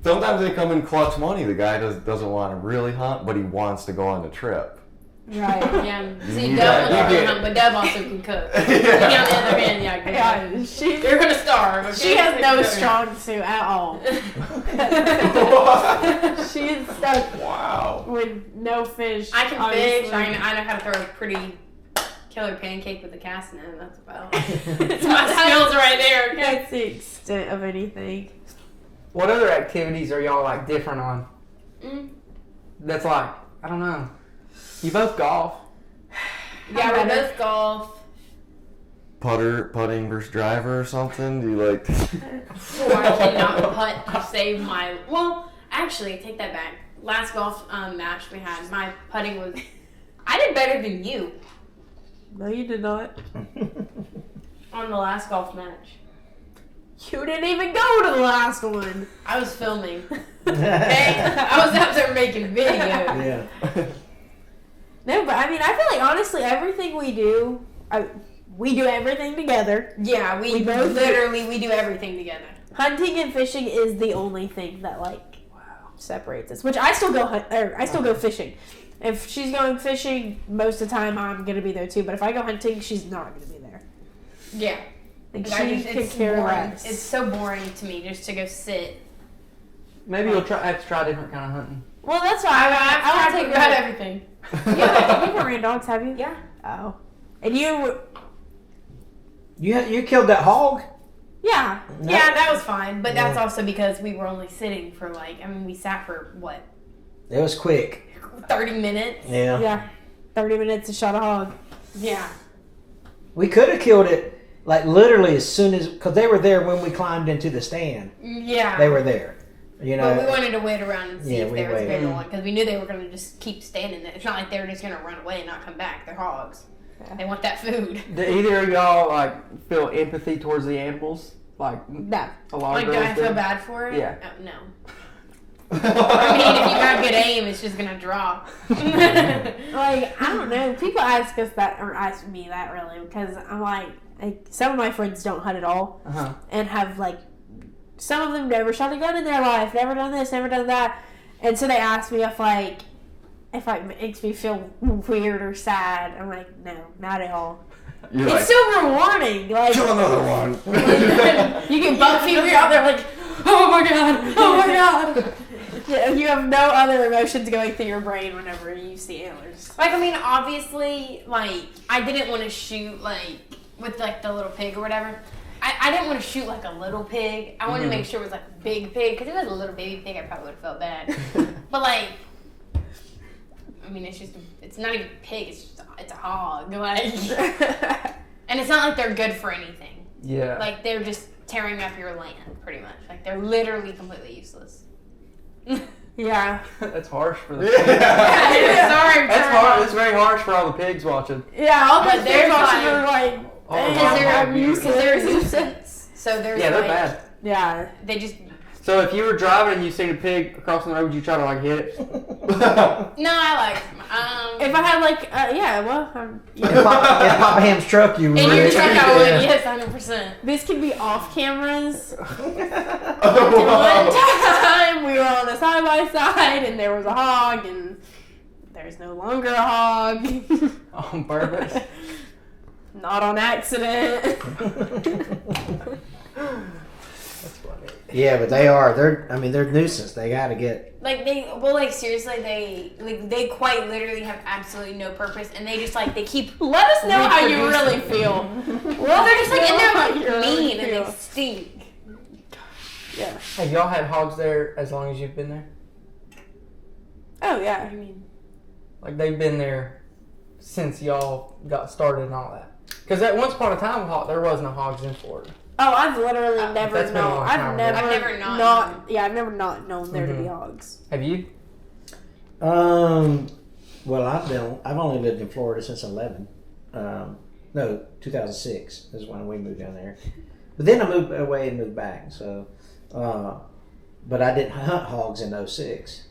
Sometimes they come in clutch money. The guy doesn't want to really hunt, but he wants to go on the trip. Right. Yeah. See, You Dub got- wants you to get- hunt, but Dub also can cook. Yeah. Me, on the other hand, yeah, Yeah, you're gonna starve. Okay? she has no You're- strong suit at all. She is stuck Wow. with no fish. I can obviously. fish. I know how to throw a pretty killer pancake with a cast net. That's about it's my skills right there. Okay. That's the extent of anything. What other activities are y'all like different on? Mm. That's like, I don't know. You both golf. Yeah, we both golf. Putting versus driver or something? Do you like? Oh, I cannot putt to save my. Well, actually, take that back. Last golf match we had, my putting was. I did better than you No, you did not. on the last golf match. You didn't even go to the last one. I was filming. Okay? I was out there making videos. Yeah. No, but I mean, I feel like honestly, everything we do, we do everything together. Yeah, we both literally we do everything together. Hunting and fishing is the only thing that like separates us. Which I still go I still go fishing. If she's going fishing, most of the time I'm gonna be there too. But if I go hunting, she's not gonna be there. Yeah. Like I she just- can care boring. less. It's so boring to me just to go sit. Maybe you'll have to try a different kind of hunting. Well, that's why I want take about everything. You haven't ran dogs, have you? Yeah. Oh, and you? You killed that hog? Yeah. Yeah, that was fine, but that's also because we were only sitting for we sat for what, It was quick. 30 minutes? Yeah. Yeah. 30 minutes to shot a hog. Yeah. We could have killed it like literally as soon as, because they were there when we climbed into the stand. Yeah. They were there. You know. But we wanted to wait around and see Yeah, if we there was a waited. bigger one because we knew they were going to just keep standing there. It's not like they were just going to run away and not come back. They're hogs. Yeah. They want that food. Do either of y'all like feel empathy towards the animals? Like No. a lot Like, of do girls I feel bad for it? Yeah. Oh, no. I mean, if you have good aim, it's just going to drop. Like, I don't know. People ask us that, or ask me that really, because I'm like some of my friends don't hunt at all, Uh-huh. and have like, some of them never shot a gun in their life, never done this, never done that, and so they ask me if it makes me feel weird or sad. I'm like, no, not at all. You're It's like, so rewarding. Like, kill another one. You can buck fever out there like, oh my god, oh my god. yeah, you have no other emotions going through your brain whenever you see antlers. Like, I mean, obviously, like, I didn't want to shoot, like, with, like, the little pig or whatever. I didn't want to shoot, like, a little pig. I wanted to make sure it was, like, a big pig. Because if it was a little baby pig, I probably would have felt bad. But, like, I mean, it's not even a pig. It's a hog. Like, and it's not like they're good for anything. Yeah. Like, they're just tearing up your land, pretty much. Like, they're literally completely useless. Yeah. That's harsh for the Sorry. That's hard. It's very harsh for all the pigs watching. Yeah, all But the they're things like- are like, Oh, dang, wow. I'm used to Because they're a this. nuisance. So there's Yeah, they're like, bad. Yeah. They just So if you were driving and you seen a pig crossing the road, would you try to like hit it? no, I like If I had like, yeah, well, In Papa Ham's truck, you in would. your truck, I would. Yeah. Yes, 100%. this can be off cameras. Oh, One wow. time we were on a side by side and there was a hog and there's no longer a hog. On purpose. Not on accident. Yeah, but they're nuisance. They got to get. Like seriously, they quite literally have absolutely no purpose, and they just like they keep. Let us know how you really feel. Well, they're just like in there How like you really mean and feel. they stink. Yeah. Have y'all had hogs there as long as you've been there? Oh yeah. I mean, Like they've been there since y'all got started and all that? Because at once upon a time, there was no hogs in Florida. Oh, I've literally never that's been a known. long time I've ago. never, I've never not Yeah, I've never not known there to be Mhm. hogs. Have you? Well, I've only lived in Florida since 11. No, 2006 is when we moved down there. But then I moved away and moved back. So, but I didn't hunt hogs in 06.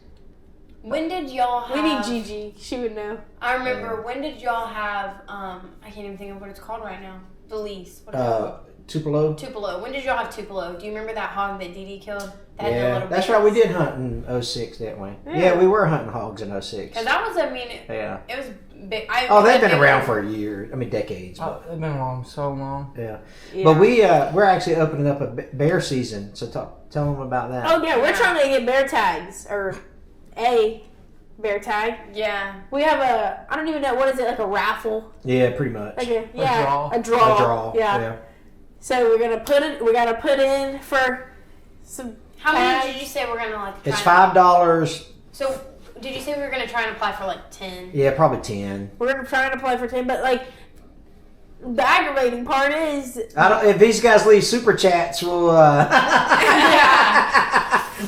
When did y'all have... We need Gigi. She would know. I remember, when did y'all have, I can't even think of what it's called right now. The lease. What is it called? Tupelo. Tupelo. When did y'all have Tupelo? Do you remember that hog that Dee Dee killed? That had the Yeah, little that's babies? right. We did hunt in 06, didn't we? Yeah, we were hunting hogs in 06. Because that was, I mean, Yeah. it was big. They've been around for a year. I mean, decades. Oh, But, they've been long, so long. yeah. Yeah. But we're actually opening up a bear season. So tell them about that. Oh yeah, we're trying to get bear tags or a bear tag. Yeah. We have I don't even know what is it, like a raffle, Yeah, pretty much. like draw. a draw. A draw. Yeah. So we gotta put in for some. How many tags. did you say we're going to, like, It's try and- $5. So, did you say we were going to try and apply for, like, 10? Yeah, probably 10. We're gonna try to play for 10, but like the aggravating part is I don't. If these guys leave super chats, we'll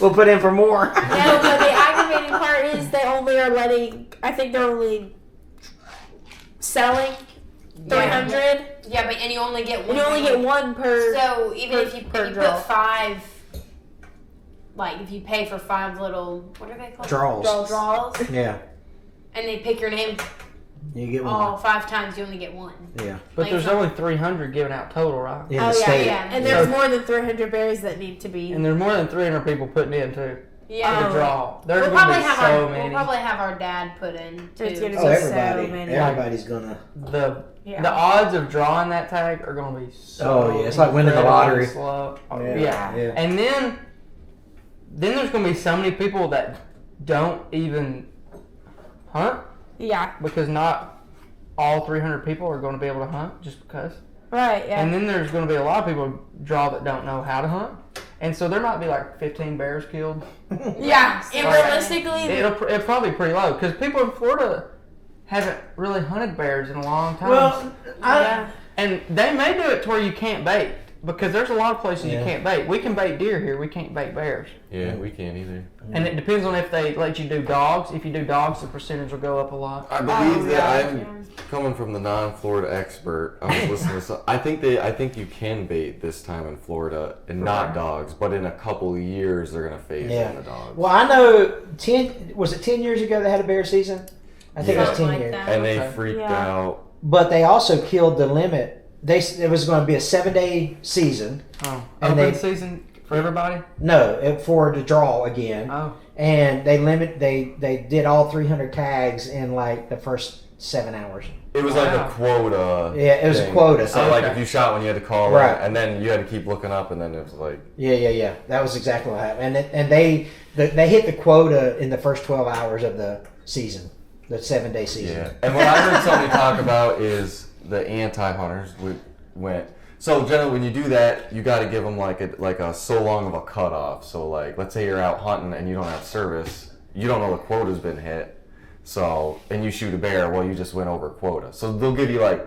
we'll put in for more. no, but the aggravating part is they only are letting. I think they're only selling 300. Yeah, but and you only get one. You only get one per. So even if you per put draw. 5, like if you pay for 5 little, what are they called? Draws. Draws. Yeah, And they pick your name you get one. all 5 times. You only get one. Yeah, But Like there's some- only 300 given out total, right? in Oh the yeah, state. yeah, and there's more than 300 berries that need to be. And there's more than 300 people putting in too. Yeah. The draw. There's We'll gonna probably be have so our many. we'll probably have our dad put in There's too. gonna Oh, be everybody. so many. Everybody's gonna. The odds of drawing that tag are gonna be so. Oh, yeah, it's like winning the lottery. Slow. Oh, Yeah, yeah. yeah. And then there's gonna be so many people that don't even hunt Yeah, because not all 300 people are going to be able to hunt just because. right. Yeah. And then there's going to be a lot of people who draw that don't know how to hunt. And so there might be like 15 bears killed. Yeah, and Right. realistically, It'll probably be pretty low because people in Florida haven't really hunted bears in a long time. Well, yeah. And they may do it to where you can't bait because there's a lot of places you Yeah. can't bait. We can bait deer here, we can't bait bears. Yeah, we can't either. And it depends on if they let you do dogs. If you do dogs, the percentage will go up a lot. I believe that yeah. I'm coming from the non-Florida expert. I was listening to some. I think you can bait this time in Florida and not dogs, but in a couple of years they're gonna phase Yeah. in the dogs. well, I know 10 years ago they had a bear season. I think it was 10 Something like years. that. And they Okay. freaked Yeah. out. But they also killed the limit. It was going to be a 7-day season. Oh, And open they- season for everybody? No, for the draw again. Oh. And they did all 300 tags in like the first 7 hours. It was like Wow. a quota. Yeah, it was a thing. quota. So Oh, like okay. if you shot one, you had to call Right. it, and then you had to keep looking up, and then it was like Yeah. That was exactly what happened. And they hit the quota in the first 12 hours of the season, the 7-day season. yeah. And what I heard somebody talk about is the anti-hunters went. So generally, when you do that, you got to give them like a so long of a cutoff. So like, let's say you're out hunting and you don't have service, you don't know the quota's been hit. So and you shoot a bear, well, you just went over quota. So they'll give you like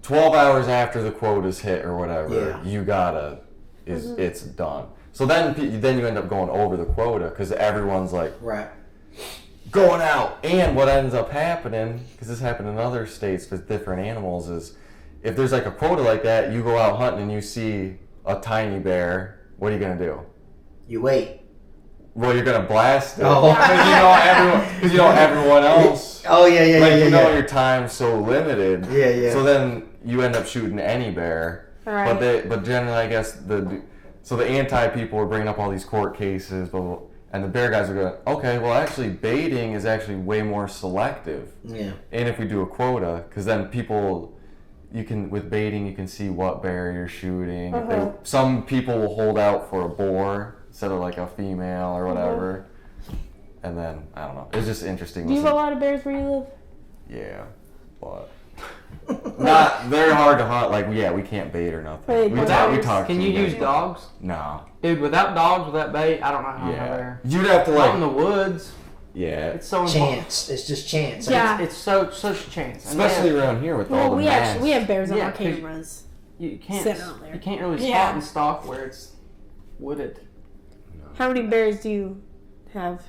12 hours after the quota's hit or whatever. Yeah. You gotta it's done. So then you end up going over the quota because everyone's like Right. going out. And what ends up happening, because this happened in other states with different animals, is if there's like a quota like that, you go out hunting and you see a tiny bear, what are you going to do? You wait. Well, you're going to blast it. Oh. Because you know everyone else. Oh, yeah. Like, you know your time's so limited. Yeah. So then you end up shooting any bear. Right. But generally, I guess, the anti-people are bringing up all these court cases, and the bear guys are going, okay, well, actually, baiting is actually way more selective. Yeah. And if we do a quota, because then with baiting, you can see what bear you're shooting. Some people will hold out for a boar instead of like a female or whatever. And then, I don't know. It's just interesting. Do you have a lot of bears where you live? Yeah, but they're hard to hunt. Like, yeah, we can't bait or nothing. Wait, We bears? talked Can to you them. use dogs? No. Dude, without dogs, without bait, I don't know how to Yeah. bear. You'd have to Not in like. the woods. Yeah. It's so important. Chance. It's just chance. Yeah. It's such a chance. And Especially around here with all Well, the we masks. have bears on Yeah, our 'cause- cameras. you can't Sitting out there. you can't really spot Yeah. and stalk where it's wooded. How many bears do you have?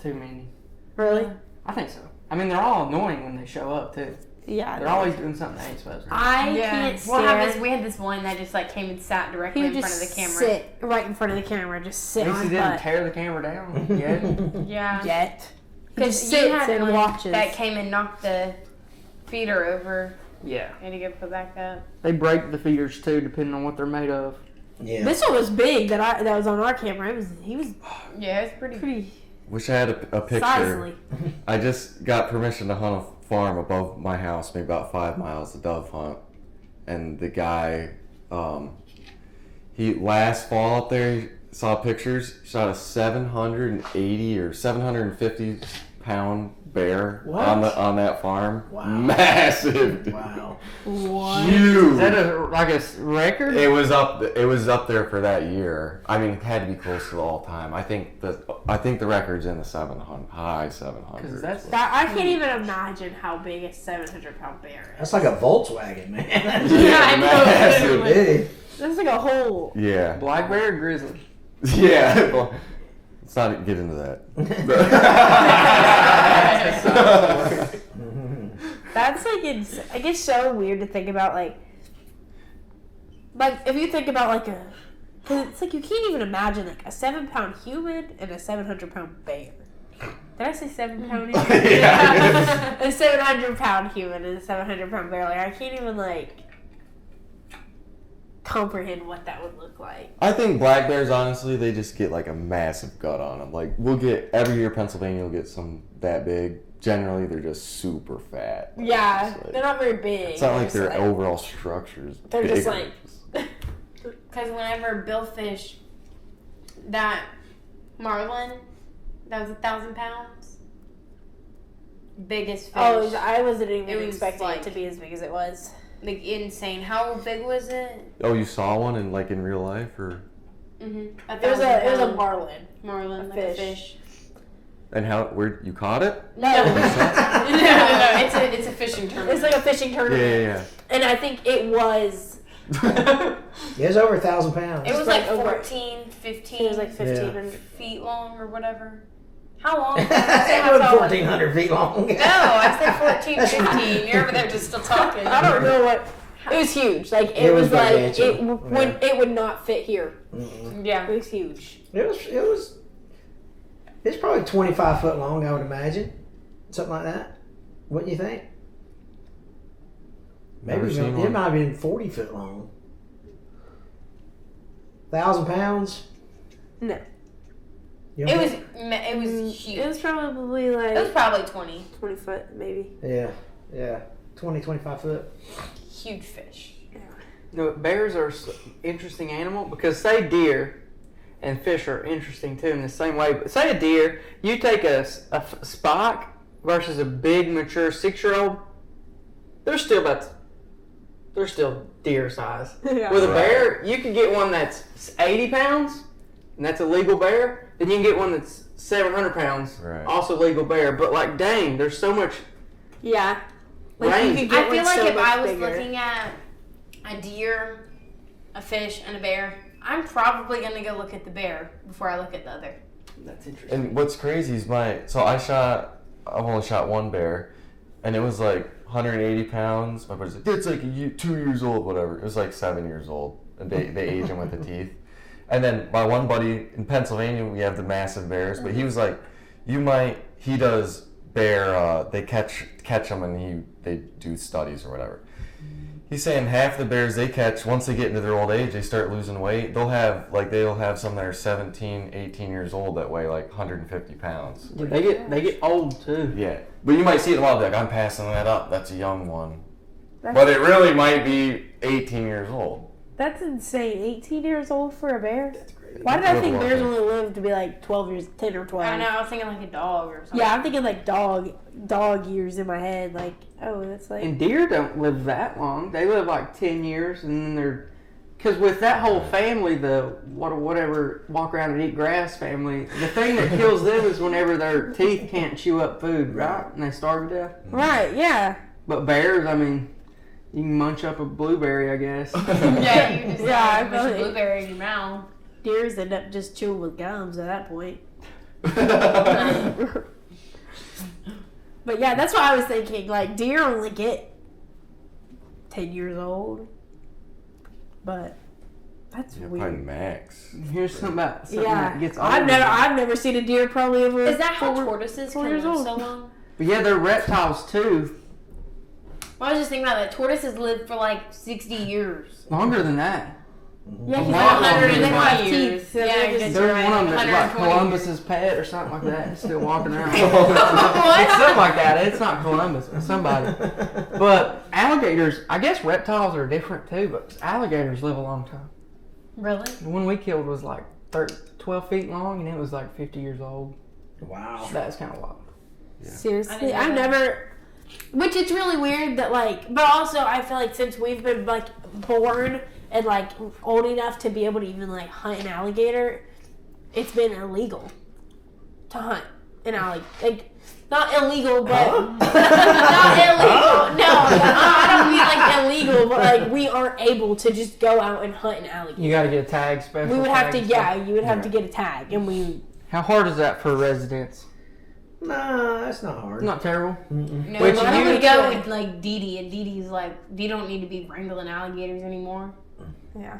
Too many. Really? I think so. I mean, they're all annoying when they show up too. Yeah. They're always doing something they ain't supposed to. I can't stand. We had this one that just like came and sat directly He in would front of just the camera. sit right in front of the camera, just sit At least on he his didn't butt. tear the camera down yet. Yeah. Yet. He Because just you sits had and one watches. that came and knocked the feeder over. Yeah. Had to get put back up. They break the feeders too, depending on what they're made of. Yeah. This one was big that was on our camera. He was Yeah, it's pretty. Wish I had a picture. sizely. I just got permission to hunt a farm above my house, maybe about 5 miles, a dove hunt. And the guy, he last fall up there, he saw pictures, shot a 780 or 750 pound bear What? on that farm. Wow. Massive. Wow. What? Huge. Is that like a record? It was up there for that year. I mean, it had to be close to the all time. I think the record's in the 700, high 700s. 'Cause that's- I can't even imagine how big a 700-pound bear is. That's like a Volkswagen, man. Yeah, I know. massive. Big. That's like a whole. Yeah. Black bear or grizzly? Yeah. Well, let's not get into that. That's like it gets so weird to think about like if you think about like because it's like you can't even imagine like a 7-pound human and a 700-pound bear. Did I say 7-pound? Yeah. A 700-pound human and a 700-pound bear. Like I can't even like comprehend what that would look like. I think black bears, honestly, they just get like a massive gut on them. Like we'll get every year, Pennsylvania will get some that big. Generally, they're just super fat. Yeah, It's like- they're not very big. It's not like They're their just, overall structure is They're just bigger. like. Because whenever Bill fished that marlin, that was 1,000 pounds. Biggest fish. Oh, I wasn't even It was expecting like- it to be as big as it was. Like insane. How big was it? Oh, you saw one in real life, or Mm-hmm. It was a marlin. marlin, a like a fish. fish. and where you caught it? No, no. It's a fishing tournament. it's like a fishing tournament. Yeah. And I think it was. It was over 1,000 pounds. It was like like over- 14, 15 It was like 1,500. feet long or whatever. How long? It was 1,400 feet long. No, I said 14, 15. You're over there just still talking. I don't know what. It was huge. Like it, It was was like gargantuan. it would not fit here. Yeah. It was huge. It's probably 25 foot long, I would imagine. Something like that. Wouldn't you think? Never Maybe seen it one. might have been 40 foot long. 1,000 pounds? No. You don't It was think? huge. It was probably It was like probably 20. 20 foot, maybe. Yeah. 20, 25 foot. Huge fish. No, bears are an interesting animal because say deer and fish are interesting too in the same way. But say a deer, you take a spike versus a big mature 6-year-old, they're still deer size. Yeah. With a Right. bear, you can get one that's 80 pounds, and that's a legal bear. Then you can get one that's 700 pounds, Right. also legal bear. But like, dang, there's so much. Yeah. Like Range. you could get I feel one like so if much I was bigger. looking at a deer, a fish, and a bear, I'm probably going to go look at the bear before I look at the other. That's interesting. And what's crazy is I've only shot one bear, and it was like 180 pounds. My buddy's like, it's like 2 years old, whatever. It was like 7 years old, and they age them with the teeth. And then my one buddy in Pennsylvania, we have the massive bears, but he was like, he does bear, they catch them and they do studies or whatever. He's saying half the bears they catch, once they get into their old age, they start losing weight. They'll have some that are 17, 18 years old that weigh like 150 pounds. Yeah, they get old too. Yeah. But you might see it a lot, like, I'm passing that up, that's a young one. But it really might be 18 years old. That's insane. 18 years old for a bear? Why did I think bears only live to be like 12 years, 10 or 12? I don't know, I was thinking like a dog or something. Yeah, I'm thinking like dog years in my head. Like, oh, that's like. And deer don't live that long. They live like 10 years, and then they're. Because with that whole family, the whatever walk around and eat grass family, the thing that kills them is whenever their teeth can't chew up food, right? And they starve to death. Right, yeah. But bears, I mean, you can munch up a blueberry, I guess. Yeah, you just Yeah, have a bunch of really. blueberry in your mouth. Deers end up just chewing with gums at that point. But yeah, that's what I was thinking. Like, deer only get 10 years old. But that's Yeah, probably weird. max. Here's something about something Yeah, that gets I've never seen a deer probably over. Is that how 4 tortoises 4 can years live old. so long? But yeah, they're reptiles too. Well, I was just thinking about that. Tortoises live for like 60 years. Longer than that. Yeah, A he's lot like longer 100 than they that. have teeth. So Yeah, they're I just- There's one of them that's like 120 Columbus's pet or something like that. It's still walking around. It's something like that. It's not Columbus. It's somebody. But alligators, I guess reptiles are different too, but alligators live a long time. Really? The one we killed was like 12 feet long and it was like 50 years old. Wow. That's kind of wild. I Seriously, didn't know I've that. never. Which it's really weird that like, but also I feel like since we've been like born and like old enough to be able to even like hunt an alligator, it's been illegal to hunt an alligator. Like, not illegal, but not illegal. No, I don't mean like illegal, but like we aren't able to just go out and hunt an alligator. You got to get a tag special. We would have tag to, and stuff. yeah, you would have to get a tag, and we. How hard is that for residents? Nah, that's not hard. Not terrible. No, Which but you- we go with like Dee Dee, and Dee Dee's like, you don't need to be wrangling alligators anymore. Yeah.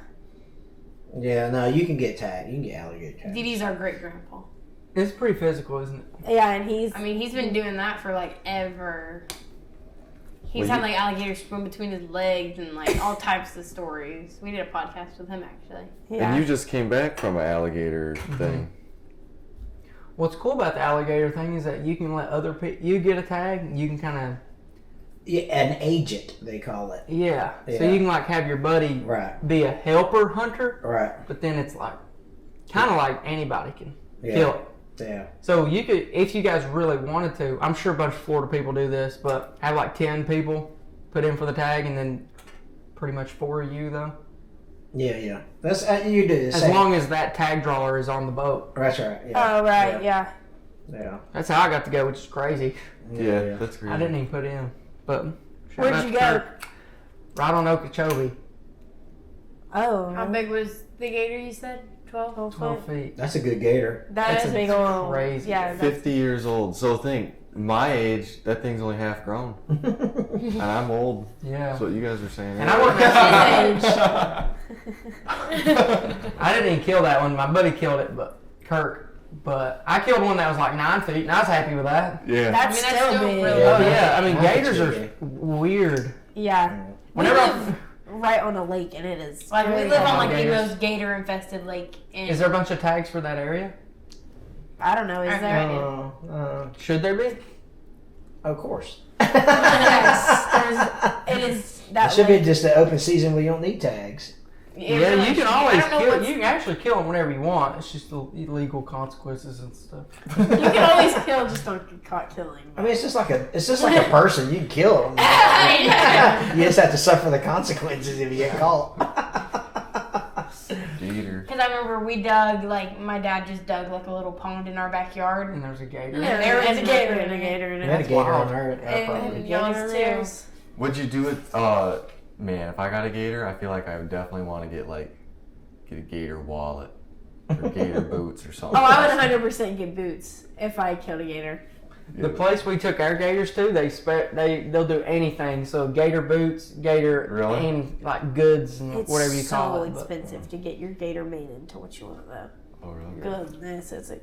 Yeah, no, you can get tagged. You can get alligator tagged. Dee Dee's our great grandpa. It's pretty physical, isn't it? Yeah, and he's. I mean, he's been doing that for like ever. He's Well, had like alligators swim between his legs and like all types of stories. We did a podcast with him actually. Yeah. And you just came back from an alligator thing. What's cool about the alligator thing is that you can let other people. You get a tag, you can kind of. Yeah, an agent, they call it. Yeah. So Yeah. you can like have your buddy Right, be a helper hunter, right. but then it's like kind of like anybody can Yeah. kill it. Yeah. So you could, if you guys really wanted to, I'm sure a bunch of Florida people do this, but have like 10 people put in for the tag and then pretty much 4 of you though. Yeah, yeah. That's you do the As same. long as that tag drawer is on the boat. That's right. Yeah. Oh right, yeah. Yeah. That's how I got to go, which is crazy. Yeah, that's great. I didn't even put in, but shout Where'd out you to go? Kirk. Right on Okeechobee, Oh. How big was the gator? You said 12. 12 feet. That's a good gator. That is big old. crazy. Yeah. That's, 50 years old. So think, my age, that thing's only half grown. And I'm old. Yeah. That's what you guys are saying. And I wasn't that age. I didn't even kill that one. My buddy killed it, but Kirk. But I killed one that was like 9 feet, and I was happy with that. Yeah. that's, I mean, that's still still big. really- Oh yeah, I mean I gators could are see weird. Yeah. We Whenever live right on a lake, and it is. Like we very live on hard. like the Alligators. most gator infested lake in. Is there a bunch of tags for that area? I don't know. Is Are there? there? Should there be? Of course. Yes. It is. It That should be lake. just an open season where you don't need tags. Yeah, you can I always don't know kill. what's- You can actually kill them whenever you want. It's just the illegal consequences and stuff. You can always kill, just don't get caught killing. I mean, it's just like a person. You can kill them. I You just have to suffer the consequences if you get caught. Gator. Because I remember we dug, like, my dad just dug, like, a little pond in our backyard. And there's a gator. Yeah, there was and a a gator gator in and a it. gator and We had a a gator wild. on our And- property. Yours gator too. Would you do it? Man, if I got a gator, I feel like I would definitely want to get a gator wallet or gator boots or something. Oh, I would 100% get boots if I killed a gator. The place we took our gators to, they'll do anything. So gator boots, gator, Really? and like goods and It's whatever you call so it. But expensive to get your gator made into what you want though. Oh, really? Goodness, it's a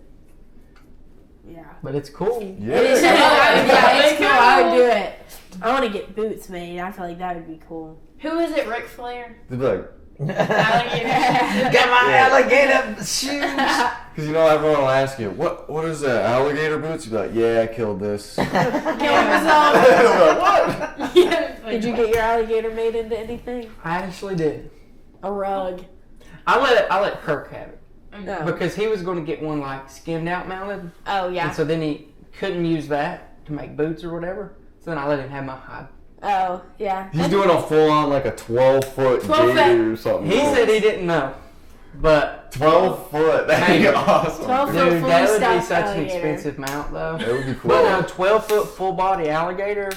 yeah. but it's cool. Yeah. It is. Yeah, It's cool. I would do it. I want to get boots made. I feel like that would be cool. Who is it, Ric Flair? They'd be like, Alligator. Got my Yeah. alligator shoes. because you know everyone will ask you, what is that, alligator boots? You'd be like, yeah, I killed this. Kill They'll yourself. be like, what? Did you get your alligator made into anything? I actually did. A rug. I let Kirk have it No. because he was going to get one like skinned out mounted, Oh yeah. and so then he couldn't use that to make boots or whatever. So then I let him have my hide. Oh yeah. He's doing a full on like a 12-foot 12 gator or something. He said he didn't know, but 12 foot. That'd be awesome. 12 dude. foot. dude, fully that would be stuffed such an alligator. expensive mount though. That would be cool. But no, 12-foot full body alligator,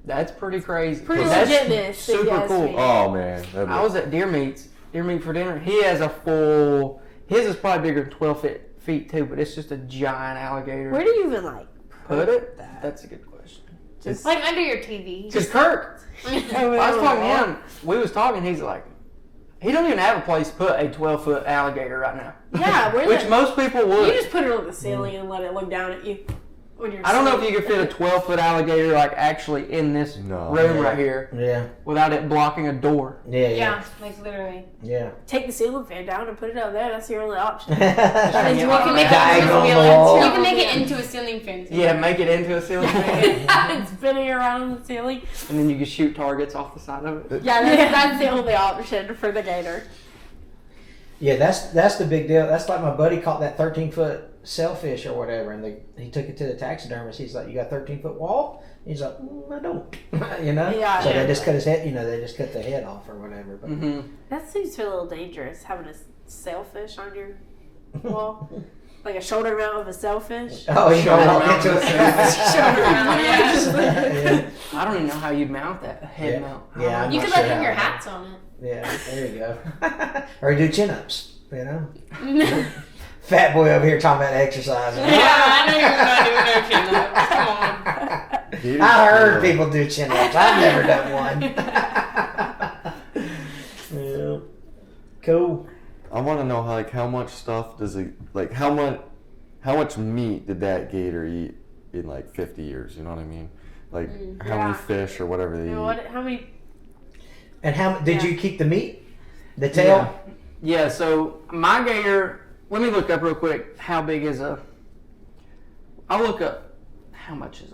that's pretty crazy. Pretty That's legitness, if you super ask cool. me. Oh man, that'd be I was at deer meat for dinner. He has a full. His is probably bigger than 12 feet too, but it's just a giant alligator. Where do you even like put it? that? That's a good question. Just Like under your TV. Because Kirk, I was talking to him. We was talking. He's like, he don't even have a place to put a 12-foot alligator right now. Yeah, which most people would. You just put it on the ceiling and let it look down at you. When you're I don't know if you could fit a 12-foot alligator like actually in this room right here. Yeah. Without it blocking a door. Yeah, like literally. Yeah. Take the ceiling fan down and put it up there. That's your only option. You can make Diagonal it wall. You can make it into a ceiling fan. Yeah, make it into a ceiling fan. It's spinning around on the ceiling. And then you can shoot targets off the side of it. Yeah, that's the only option for the gator. Yeah, that's the big deal. That's like my buddy caught that 13-foot sailfish or whatever, and he took it to the taxidermist. He's like, "You got 13-foot wall?" He's like, "I don't," you know. Yeah. So they just cut his head. You know, they just cut the head off or whatever. But That seems a little dangerous, having a sailfish on your wall. Like a shoulder mount of a sailfish. oh, you Shoulder know, mount. into Yeah. I don't even know how you'd mount that head mount. Yeah, I'm You not could sure like hang how your that- hats on it. Yeah, there you go. Or do chin-ups. You know, fat boy over here talking about exercising. I know you're not doing no chin-ups. Come on. I heard people do chin-ups. I've never done one. Yeah. Cool. I want to know how much stuff does it how much meat did that gator eat in like 50 years? You know what I mean? Like how many fish or whatever they eat. How many? And how did you keep the meat? The tail? Yeah, so my gator, let me look up real quick how big is I'll look up how much is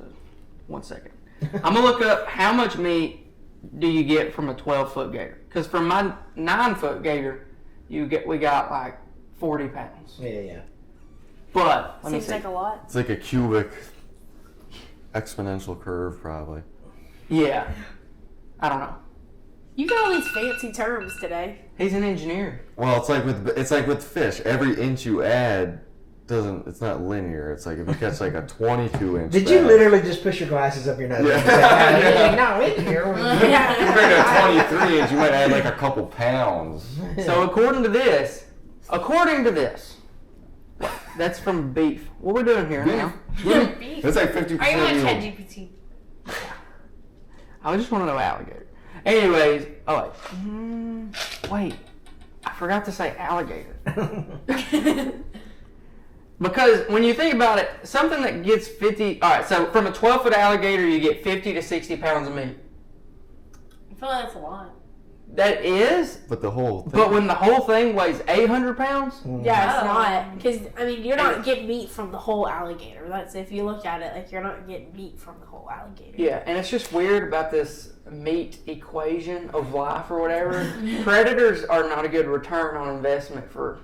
1 second. I'm going to look up how much meat do you get from a 12-foot gator. Because from my 9-foot gator, we got like 40 pounds. Yeah. But, let me Seems see. like a lot. It's like a cubic exponential curve, probably. Yeah. I don't know. You got all these fancy terms today. He's an engineer. Well, it's like with fish. Every inch you add it's not linear. It's like if you catch like a 22-inch. Did you literally just push your glasses up your nose? Yeah. No, in here. Compared to a 23-inch, you might add like a couple pounds. So according to this, that's from beef. What we're doing here now? It's like 50%. Are you on of your- ChatGPT? I just want to know alligator. Anyways, wait, I forgot to say alligator. Because when you think about it, something that gets 50, alright, so from a 12-foot alligator, you get 50 to 60 pounds of meat. I feel like that's a lot. That is, But the whole thing. but when the whole thing weighs 800 pounds, Yeah, it's Oh. not. Because, I mean, you're not getting meat from the whole alligator. That's if you look at it, like, you're not getting meat from the whole alligator. yeah, and it's just weird about this meat equation of life or whatever. Predators are not a good return on investment for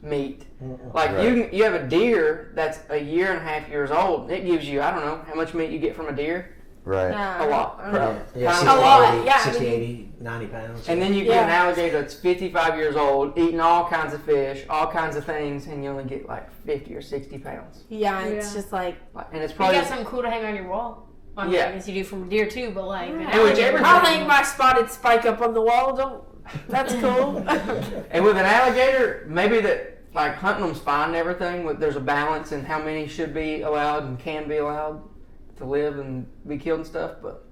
meat. Like Right. you have a deer that's 1.5 years old. It gives you, I don't know how much meat you get from a deer. Right. A lot. Yeah, Kind 60, of a lot, 80, yeah, 60, I mean- 80, 90 pounds. And then you get an alligator that's 55 years old, eating all kinds of fish, all kinds of things, and you only get like 50 or 60 pounds. Yeah, it's Yeah. just like, And it's You probably got something cool to hang on your wall. Well, I mean, Yeah. I guess you do from a deer too, but like an And with alligator. everything- I'll hang my spotted spike up on the wall. That's cool. and with an alligator, maybe that like hunting them's fine and everything. But there's a balance in how many should be allowed and can be allowed to live and be killed and stuff. But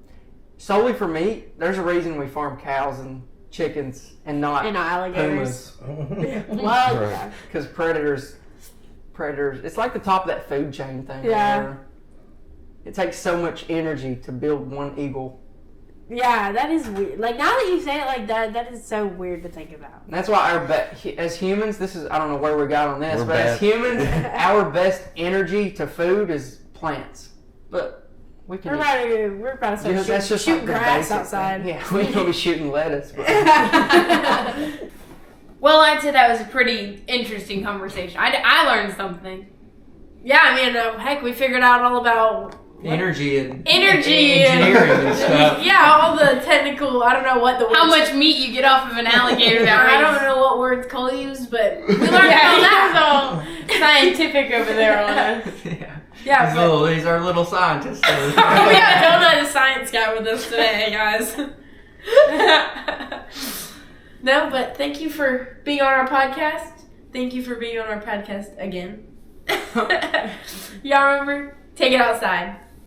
solely for meat, there's a reason we farm cows and chickens and not And alligators. pumas. Well, Right. Because predators, it's like the top of that food chain thing. Yeah. where It takes so much energy to build one eagle. yeah, that is weird. Like, now that you say it like that, that is so weird to think about. And that's why as humans, this is, I don't know where we got on this, We're but as bad. humans, our best energy to food is plants. But we can We're about to start that's just shooting like the grass basic outside. thing. Yeah, we ain't gonna be shooting lettuce. But Well, I'd say that was a pretty interesting conversation. I learned something. Yeah, I mean, heck, we figured out all about energy and Energy engineering and stuff. yeah, all the technical. I don't know what the words, How much meat you get off of an alligator that I weighs. don't know what words Cole used, but we learned Yeah, about that. that was all scientific over there on us. Yeah. Yeah, but He's our little scientist. we got Donut, the science guy, with us today, guys. No, but thank you for being on our podcast. Thank you for being on our podcast again. Y'all remember? Take it outside.